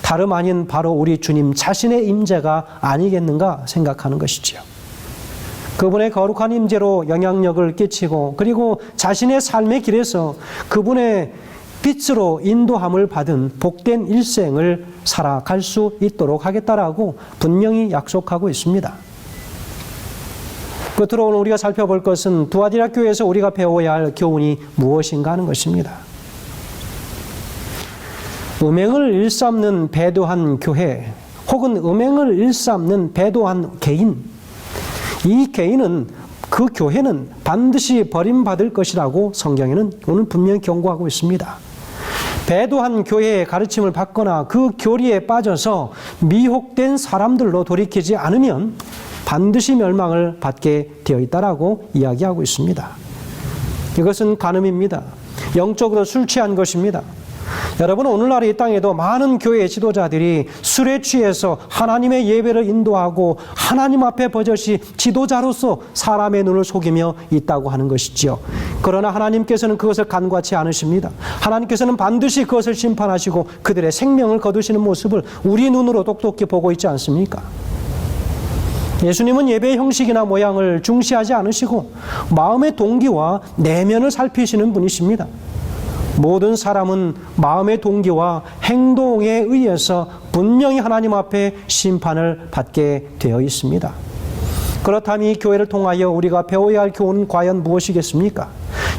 다름 아닌 바로 우리 주님 자신의 임재가 아니겠는가 생각하는 것이지요. 그분의 거룩한 임재로 영향력을 끼치고 그리고 자신의 삶의 길에서 그분의 빛으로 인도함을 받은 복된 일생을 살아갈 수 있도록 하겠다라고 분명히 약속하고 있습니다. 끝으로 오늘 우리가 살펴볼 것은 두아디라 교회에서 우리가 배워야 할 교훈이 무엇인가 하는 것입니다. 음행을 일삼는 배도한 교회 혹은 음행을 일삼는 배도한 개인, 이 개인은 그 교회는 반드시 버림받을 것이라고 성경에는 오늘 분명히 경고하고 있습니다. 배도한 교회의 가르침을 받거나 그 교리에 빠져서 미혹된 사람들로 돌이키지 않으면 반드시 멸망을 받게 되어 있다라고 이야기하고 있습니다. 이것은 간음입니다. 영적으로 술 취한 것입니다. 여러분, 오늘날 이 땅에도 많은 교회 지도자들이 술에 취해서 하나님의 예배를 인도하고 하나님 앞에 버젓이 지도자로서 사람의 눈을 속이며 있다고 하는 것이지요. 그러나 하나님께서는 그것을 간과치 않으십니다. 하나님께서는 반드시 그것을 심판하시고 그들의 생명을 거두시는 모습을 우리 눈으로 똑똑히 보고 있지 않습니까? 예수님은 예배의 형식이나 모양을 중시하지 않으시고 마음의 동기와 내면을 살피시는 분이십니다. 모든 사람은 마음의 동기와 행동에 의해서 분명히 하나님 앞에 심판을 받게 되어 있습니다. 그렇다면 이 교회를 통하여 우리가 배워야 할 교훈은 과연 무엇이겠습니까?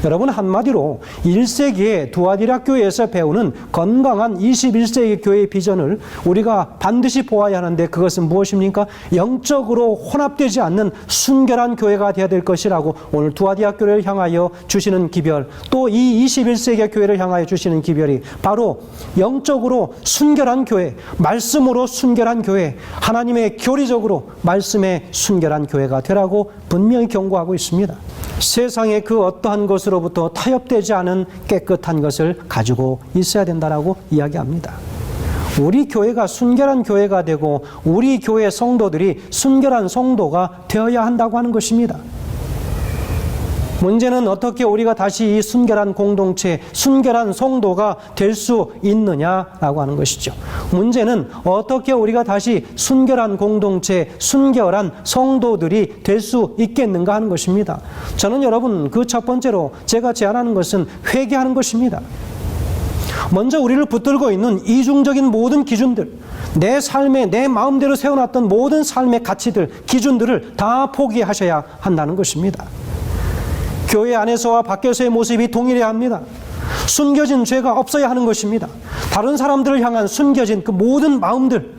여러분, 한마디로 1세기의 두아디라 교회에서 배우는 건강한 21세기 교회의 비전을 우리가 반드시 보아야 하는데 그것은 무엇입니까? 영적으로 혼합되지 않는 순결한 교회가 되어야 될 것이라고 오늘 두아디라 교회를 향하여 주시는 기별, 또 이 21세기의 교회를 향하여 주시는 기별이 바로 영적으로 순결한 교회, 말씀으로 순결한 교회, 하나님의 교리적으로 말씀에 순결한 교회가 되라고 분명히 경고하고 있습니다. 세상의 그 어떠한 것으로부터 타협되지 않은 깨끗한 것을 가지고 있어야 된다라고 이야기합니다. 우리 교회가 순결한 교회가 되고 우리 교회 성도들이 순결한 성도가 되어야 한다고 하는 것입니다. 문제는 어떻게 우리가 다시 이 순결한 공동체, 순결한 성도가 될 수 있느냐라고 하는 것이죠. 문제는 어떻게 우리가 다시 순결한 공동체, 순결한 성도들이 될 수 있겠는가 하는 것입니다. 저는 여러분, 그 첫 번째로 제가 제안하는 것은 회개하는 것입니다. 먼저 우리를 붙들고 있는 이중적인 모든 기준들, 내 삶에 내 마음대로 세워놨던 모든 삶의 가치들, 기준들을 다 포기하셔야 한다는 것입니다. 교회 안에서와 밖에서의 모습이 동일해야 합니다. 숨겨진 죄가 없어야 하는 것입니다. 다른 사람들을 향한 숨겨진 그 모든 마음들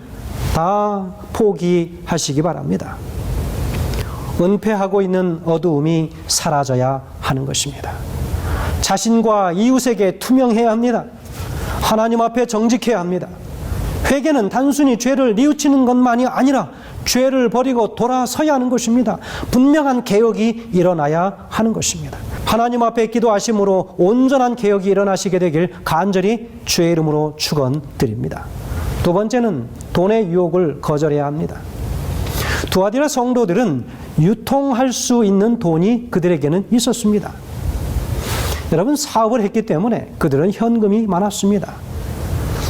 다 포기하시기 바랍니다. 은폐하고 있는 어두움이 사라져야 하는 것입니다. 자신과 이웃에게 투명해야 합니다. 하나님 앞에 정직해야 합니다. 회개는 단순히 죄를 뉘우치는 것만이 아니라 죄를 버리고 돌아서야 하는 것입니다. 분명한 개혁이 일어나야 하는 것입니다. 하나님 앞에 기도하심으로 온전한 개혁이 일어나시게 되길 간절히 주의 이름으로 축원드립니다. 두 번째는 돈의 유혹을 거절해야 합니다. 두아디라 성도들은 유통할 수 있는 돈이 그들에게는 있었습니다. 여러분, 사업을 했기 때문에 그들은 현금이 많았습니다.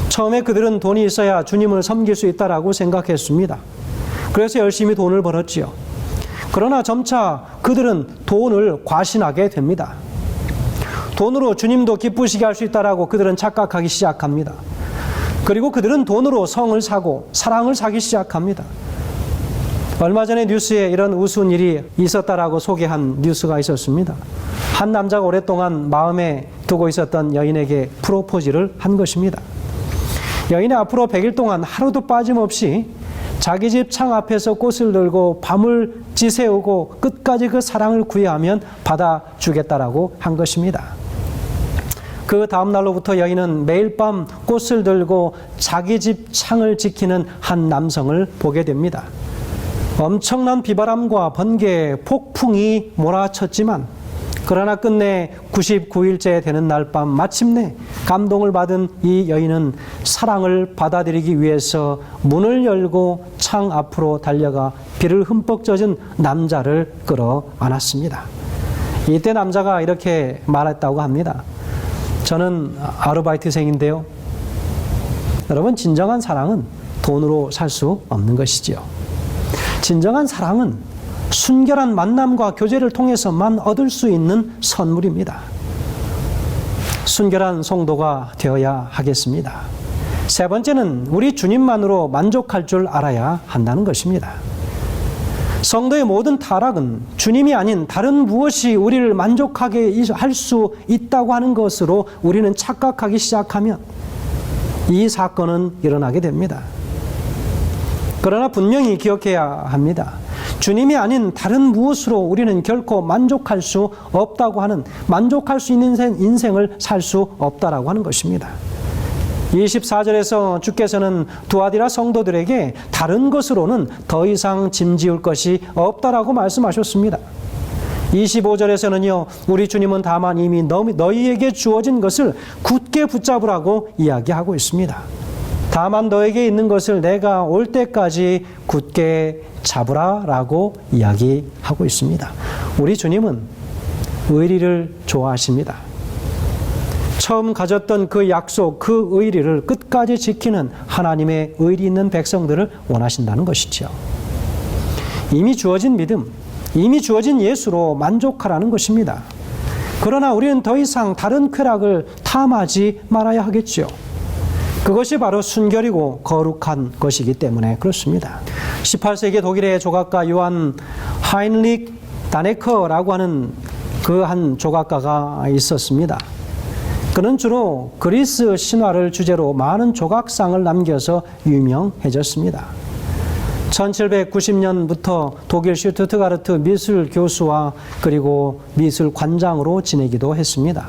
처음에 그들은 돈이 있어야 주님을 섬길 수 있다라고 생각했습니다. 그래서 열심히 돈을 벌었지요. 그러나 점차 그들은 돈을 과신하게 됩니다. 돈으로 주님도 기쁘시게 할 수 있다라고 그들은 착각하기 시작합니다. 그리고 그들은 돈으로 성을 사고 사랑을 사기 시작합니다. 얼마 전에 뉴스에 이런 우스운 일이 있었다라고 소개한 뉴스가 있었습니다. 한 남자가 오랫동안 마음에 두고 있었던 여인에게 프로포즈를 한 것입니다. 여인이 앞으로 100일 동안 하루도 빠짐없이 자기 집 창 앞에서 꽃을 들고 밤을 지새우고 끝까지 그 사랑을 구애하면 받아주겠다라고 한 것입니다. 그 다음 날로부터 여인은 매일 밤 꽃을 들고 자기 집 창을 지키는 한 남성을 보게 됩니다. 엄청난 비바람과 번개, 폭풍이 몰아쳤지만 그러나 끝내 99일째 되는 날 밤 마침내 감동을 받은 이 여인은 사랑을 받아들이기 위해서 문을 열고 창 앞으로 달려가 비를 흠뻑 젖은 남자를 끌어안았습니다. 이때 남자가 이렇게 말했다고 합니다. 저는 아르바이트생인데요. 여러분, 진정한 사랑은 돈으로 살 수 없는 것이지요. 진정한 사랑은 순결한 만남과 교제를 통해서만 얻을 수 있는 선물입니다. 순결한 성도가 되어야 하겠습니다. 세 번째는 우리 주님만으로 만족할 줄 알아야 한다는 것입니다. 성도의 모든 타락은 주님이 아닌 다른 무엇이 우리를 만족하게 할 수 있다고 하는 것으로 우리는 착각하기 시작하면 이 사건은 일어나게 됩니다. 그러나 분명히 기억해야 합니다. 주님이 아닌 다른 무엇으로 우리는 결코 만족할 수 없다고 하는, 만족할 수 있는 인생을 살 수 없다라고 하는 것입니다. 24절에서 주께서는 두아디라 성도들에게 다른 것으로는 더 이상 짐지을 것이 없다라고 말씀하셨습니다. 25절에서는요, 우리 주님은 다만 이미 너희에게 주어진 것을 굳게 붙잡으라고 이야기하고 있습니다. 다만 너에게 있는 것을 내가 올 때까지 굳게 잡으라 라고 이야기하고 있습니다. 우리 주님은 의리를 좋아하십니다. 처음 가졌던 그 약속, 그 의리를 끝까지 지키는 하나님의 의리 있는 백성들을 원하신다는 것이죠. 이미 주어진 믿음, 이미 주어진 예수로 만족하라는 것입니다. 그러나 우리는 더 이상 다른 쾌락을 탐하지 말아야 하겠죠. 그것이 바로 순결이고 거룩한 것이기 때문에 그렇습니다. 18세기 독일의 조각가 요한 하인리히 다네커라고 하는 그 한 조각가가 있었습니다. 그는 주로 그리스 신화를 주제로 많은 조각상을 남겨서 유명해졌습니다. 1790년부터 독일 슈투트가르트 미술 교수와 그리고 미술 관장으로 지내기도 했습니다.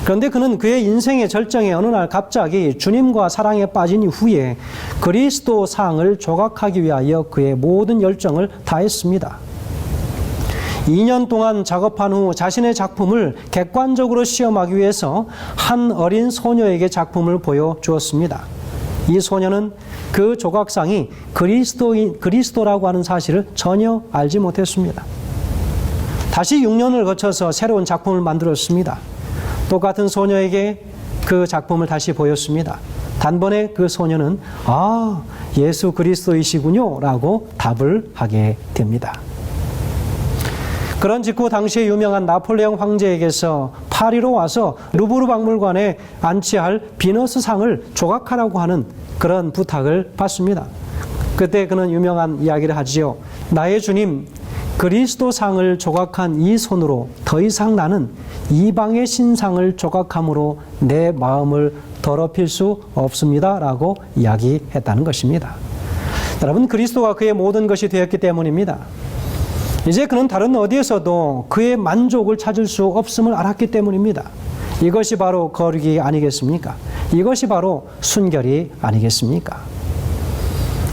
그런데 그는 그의 인생의 절정에 어느 날 갑자기 주님과 사랑에 빠진 이후에 그리스도 상을 조각하기 위하여 그의 모든 열정을 다했습니다. 2년 동안 작업한 후 자신의 작품을 객관적으로 시험하기 위해서 한 어린 소녀에게 작품을 보여주었습니다. 이 소녀는 그 조각상이 그리스도라고 하는 사실을 전혀 알지 못했습니다. 다시 6년을 거쳐서 새로운 작품을 만들었습니다. 똑같은 소녀에게 그 작품을 다시 보였습니다. 단번에 그 소녀는 아, 예수 그리스도이시군요 라고 답을 하게 됩니다. 그런 직후 당시에 유명한 나폴레옹 황제에게서 파리로 와서 루브르 박물관에 안치할 비너스 상을 조각하라고 하는 그런 부탁을 받습니다. 그때 그는 유명한 이야기를 하지요. 나의 주님, 그리스도 상을 조각한 이 손으로 더 이상 나는 이방의 신상을 조각함으로 내 마음을 더럽힐 수 없습니다 라고 이야기했다는 것입니다. 여러분, 그리스도가 그의 모든 것이 되었기 때문입니다. 이제 그는 다른 어디에서도 그의 만족을 찾을 수 없음을 알았기 때문입니다. 이것이 바로 거룩이 아니겠습니까? 이것이 바로 순결이 아니겠습니까?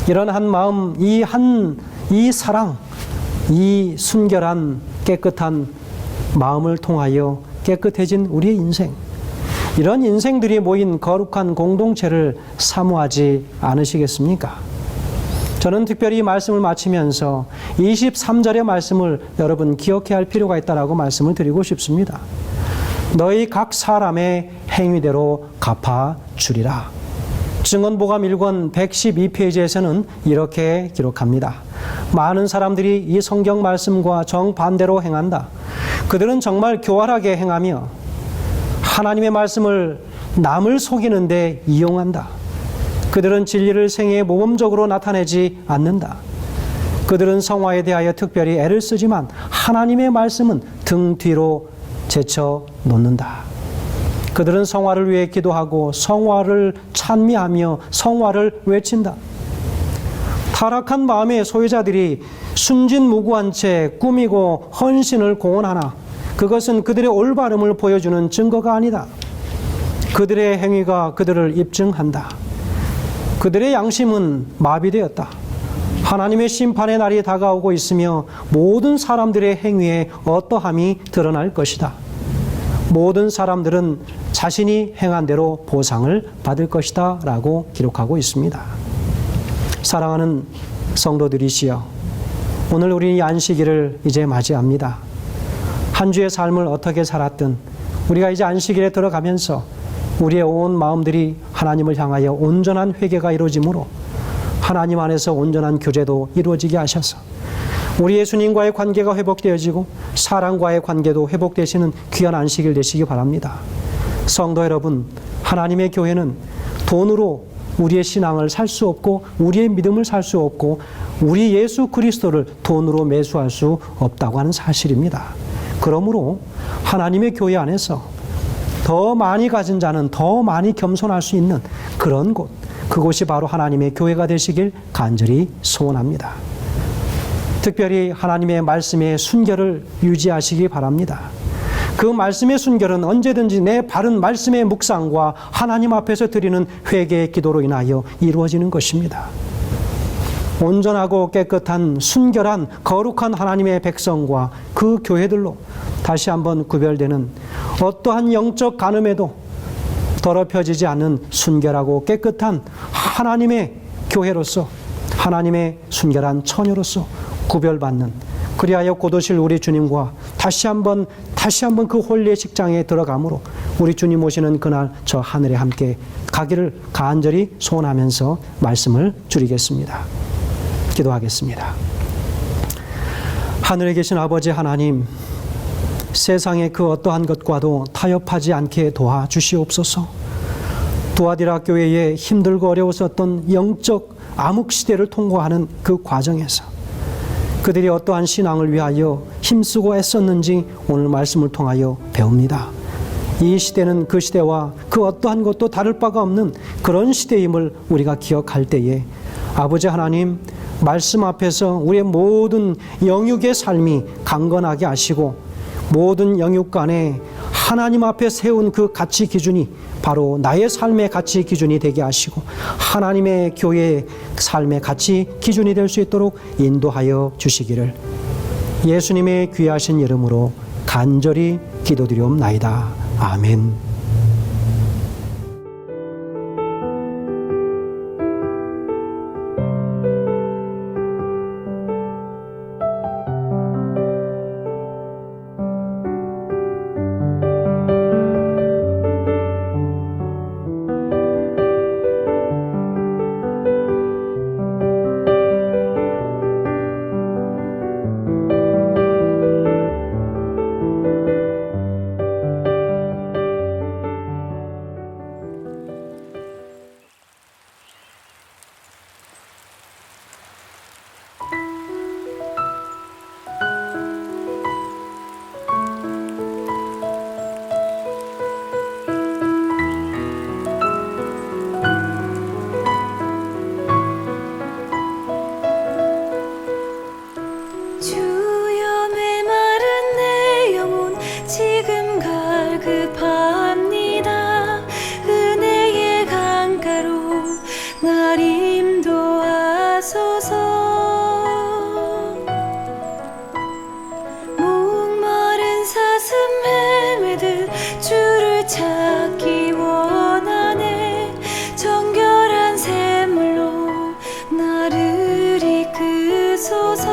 이런 한 마음, 이 사랑, 이 순결한 깨끗한 마음을 통하여 깨끗해진 우리의 인생, 이런 인생들이 모인 거룩한 공동체를 사모하지 않으시겠습니까? 저는 특별히 이 말씀을 마치면서 23절의 말씀을 여러분 기억해야 할 필요가 있다고 말씀을 드리고 싶습니다. 너희 각 사람의 행위대로 갚아주리라. 증언보감 1권 112페이지에서는 이렇게 기록합니다. 많은 사람들이 이 성경 말씀과 정반대로 행한다. 그들은 정말 교활하게 행하며 하나님의 말씀을 남을 속이는 데 이용한다. 그들은 진리를 생애에 모범적으로 나타내지 않는다. 그들은 성화에 대하여 특별히 애를 쓰지만 하나님의 말씀은 등 뒤로 제쳐 놓는다. 그들은 성화를 위해 기도하고 성화를 찬미하며 성화를 외친다. 타락한 마음의 소유자들이 순진무구한 채 꾸미고 헌신을 공언하나 그것은 그들의 올바름을 보여주는 증거가 아니다. 그들의 행위가 그들을 입증한다. 그들의 양심은 마비되었다. 하나님의 심판의 날이 다가오고 있으며 모든 사람들의 행위에 어떠함이 드러날 것이다. 모든 사람들은 자신이 행한 대로 보상을 받을 것이다 라고 기록하고 있습니다. 사랑하는 성도들이시여, 오늘 우리 안식일을 이제 맞이합니다. 한 주의 삶을 어떻게 살았든 우리가 이제 안식일에 들어가면서 우리의 온 마음들이 하나님을 향하여 온전한 회개가 이루어지므로 하나님 안에서 온전한 교제도 이루어지게 하셔서 우리 예수님과의 관계가 회복되어지고 사랑과의 관계도 회복되시는 귀한 안식일 되시기 바랍니다. 성도 여러분, 하나님의 교회는 돈으로 우리의 신앙을 살 수 없고 우리의 믿음을 살 수 없고 우리 예수 그리스도를 돈으로 매수할 수 없다고 하는 사실입니다. 그러므로 하나님의 교회 안에서 더 많이 가진 자는 더 많이 겸손할 수 있는 그런 곳, 그곳이 바로 하나님의 교회가 되시길 간절히 소원합니다. 특별히 하나님의 말씀의 순결을 유지하시기 바랍니다. 그 말씀의 순결은 언제든지 내 바른 말씀의 묵상과 하나님 앞에서 드리는 회개의 기도로 인하여 이루어지는 것입니다. 온전하고 깨끗한 순결한 거룩한 하나님의 백성과 그 교회들로 다시 한번 구별되는 어떠한 영적 간음에도 더럽혀지지 않는 순결하고 깨끗한 하나님의 교회로서 하나님의 순결한 처녀로서 구별받는, 그리하여 곧 오실 우리 주님과 다시 한번 그 홀리의 식장에 들어가므로 우리 주님 오시는 그날 저 하늘에 함께 가기를 간절히 소원하면서 말씀을 줄이겠습니다. 기도하겠습니다. 하늘에 계신 아버지 하나님, 세상의 그 어떠한 것과도 타협하지 않게 도와주시옵소서. 두아디라 교회에 힘들고 어려웠었던 영적 암흑시대를 통과하는 그 과정에서 그들이 어떠한 신앙을 위하여 힘쓰고 애썼는지 오늘 말씀을 통하여 배웁니다. 이 시대는 그 시대와 그 어떠한 것도 다를 바가 없는 그런 시대임을 우리가 기억할 때에 아버지 하나님, 말씀 앞에서 우리의 모든 영육의 삶이 강건하게 하시고 모든 영육 간에 하나님 앞에 세운 그 가치 기준이 바로 나의 삶의 가치 기준이 되게 하시고 하나님의 교회의 삶의 가치 기준이 될 수 있도록 인도하여 주시기를 예수님의 귀하신 이름으로 간절히 기도드리옵나이다. 아멘. 주여 메마른 내 영혼 지금 갈급합니다. 은혜의 강가로 날 인도하소서. 목마른 사슴 헤매듯 주를 찾기 원하네. 정결한 샘물로 나를 이끄소서.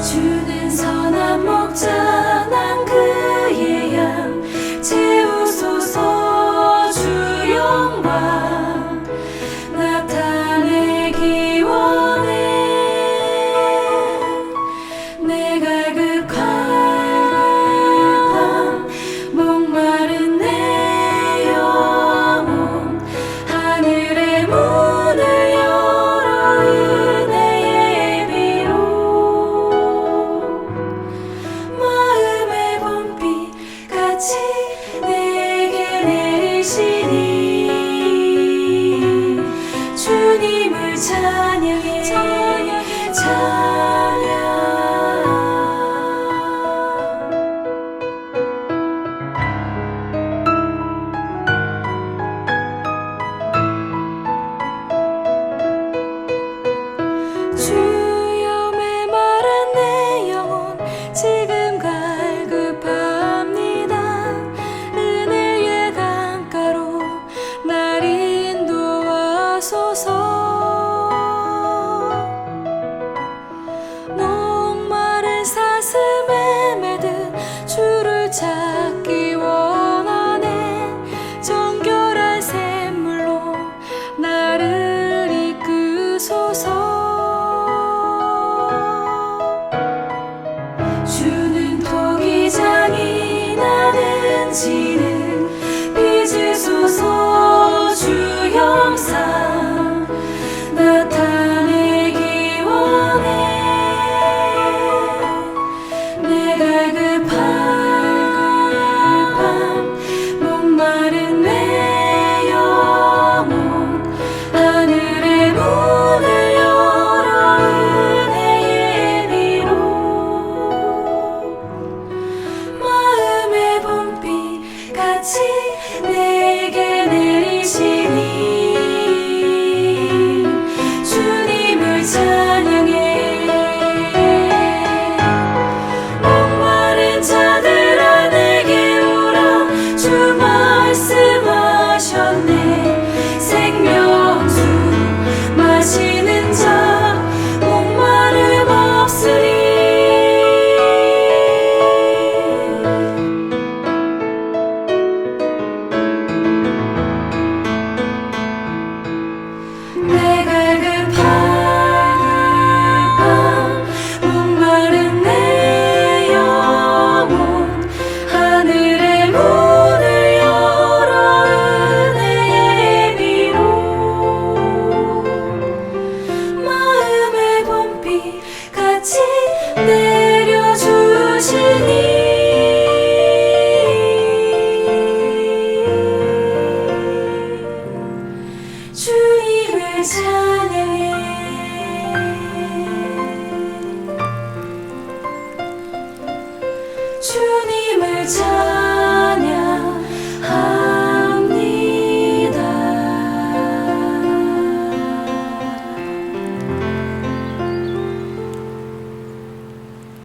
주는 큰 선한 목자 난 그의 양 채우소서 주 영광 나타내기 원해 내 갈급한 목마른 내 영혼 하늘의 문을 열어 은혜의 비로 마음의 봄비 같이 내게 내리시니 주님을 찬양해 찬양 주여 메마른 내 영혼 지금 갈급합니다 은혜의 강가로 날 인도하소서 목마른 사슴에 매든 주를 찾기 원하네 정결한 샘물로 나를 이끄소서 주는 토기장이 나는 지는 빚으소서 주 형상 나타내기 원해 내 갈급한 목마른 내 영혼 하늘의 문을 열어 은혜의 비로 마음의 봄비 같이 내게 내리시니 주님을 찬양해 목마른 자들아 내게 오라 주 말씀하셨네 생명수 마시는 자 목마름 없으리 내 갈급한 목마른 내 영혼 하늘의 문을 열어 은혜의 비로 마음의 봄비 같이 내려주시니 주님을 찬양해 주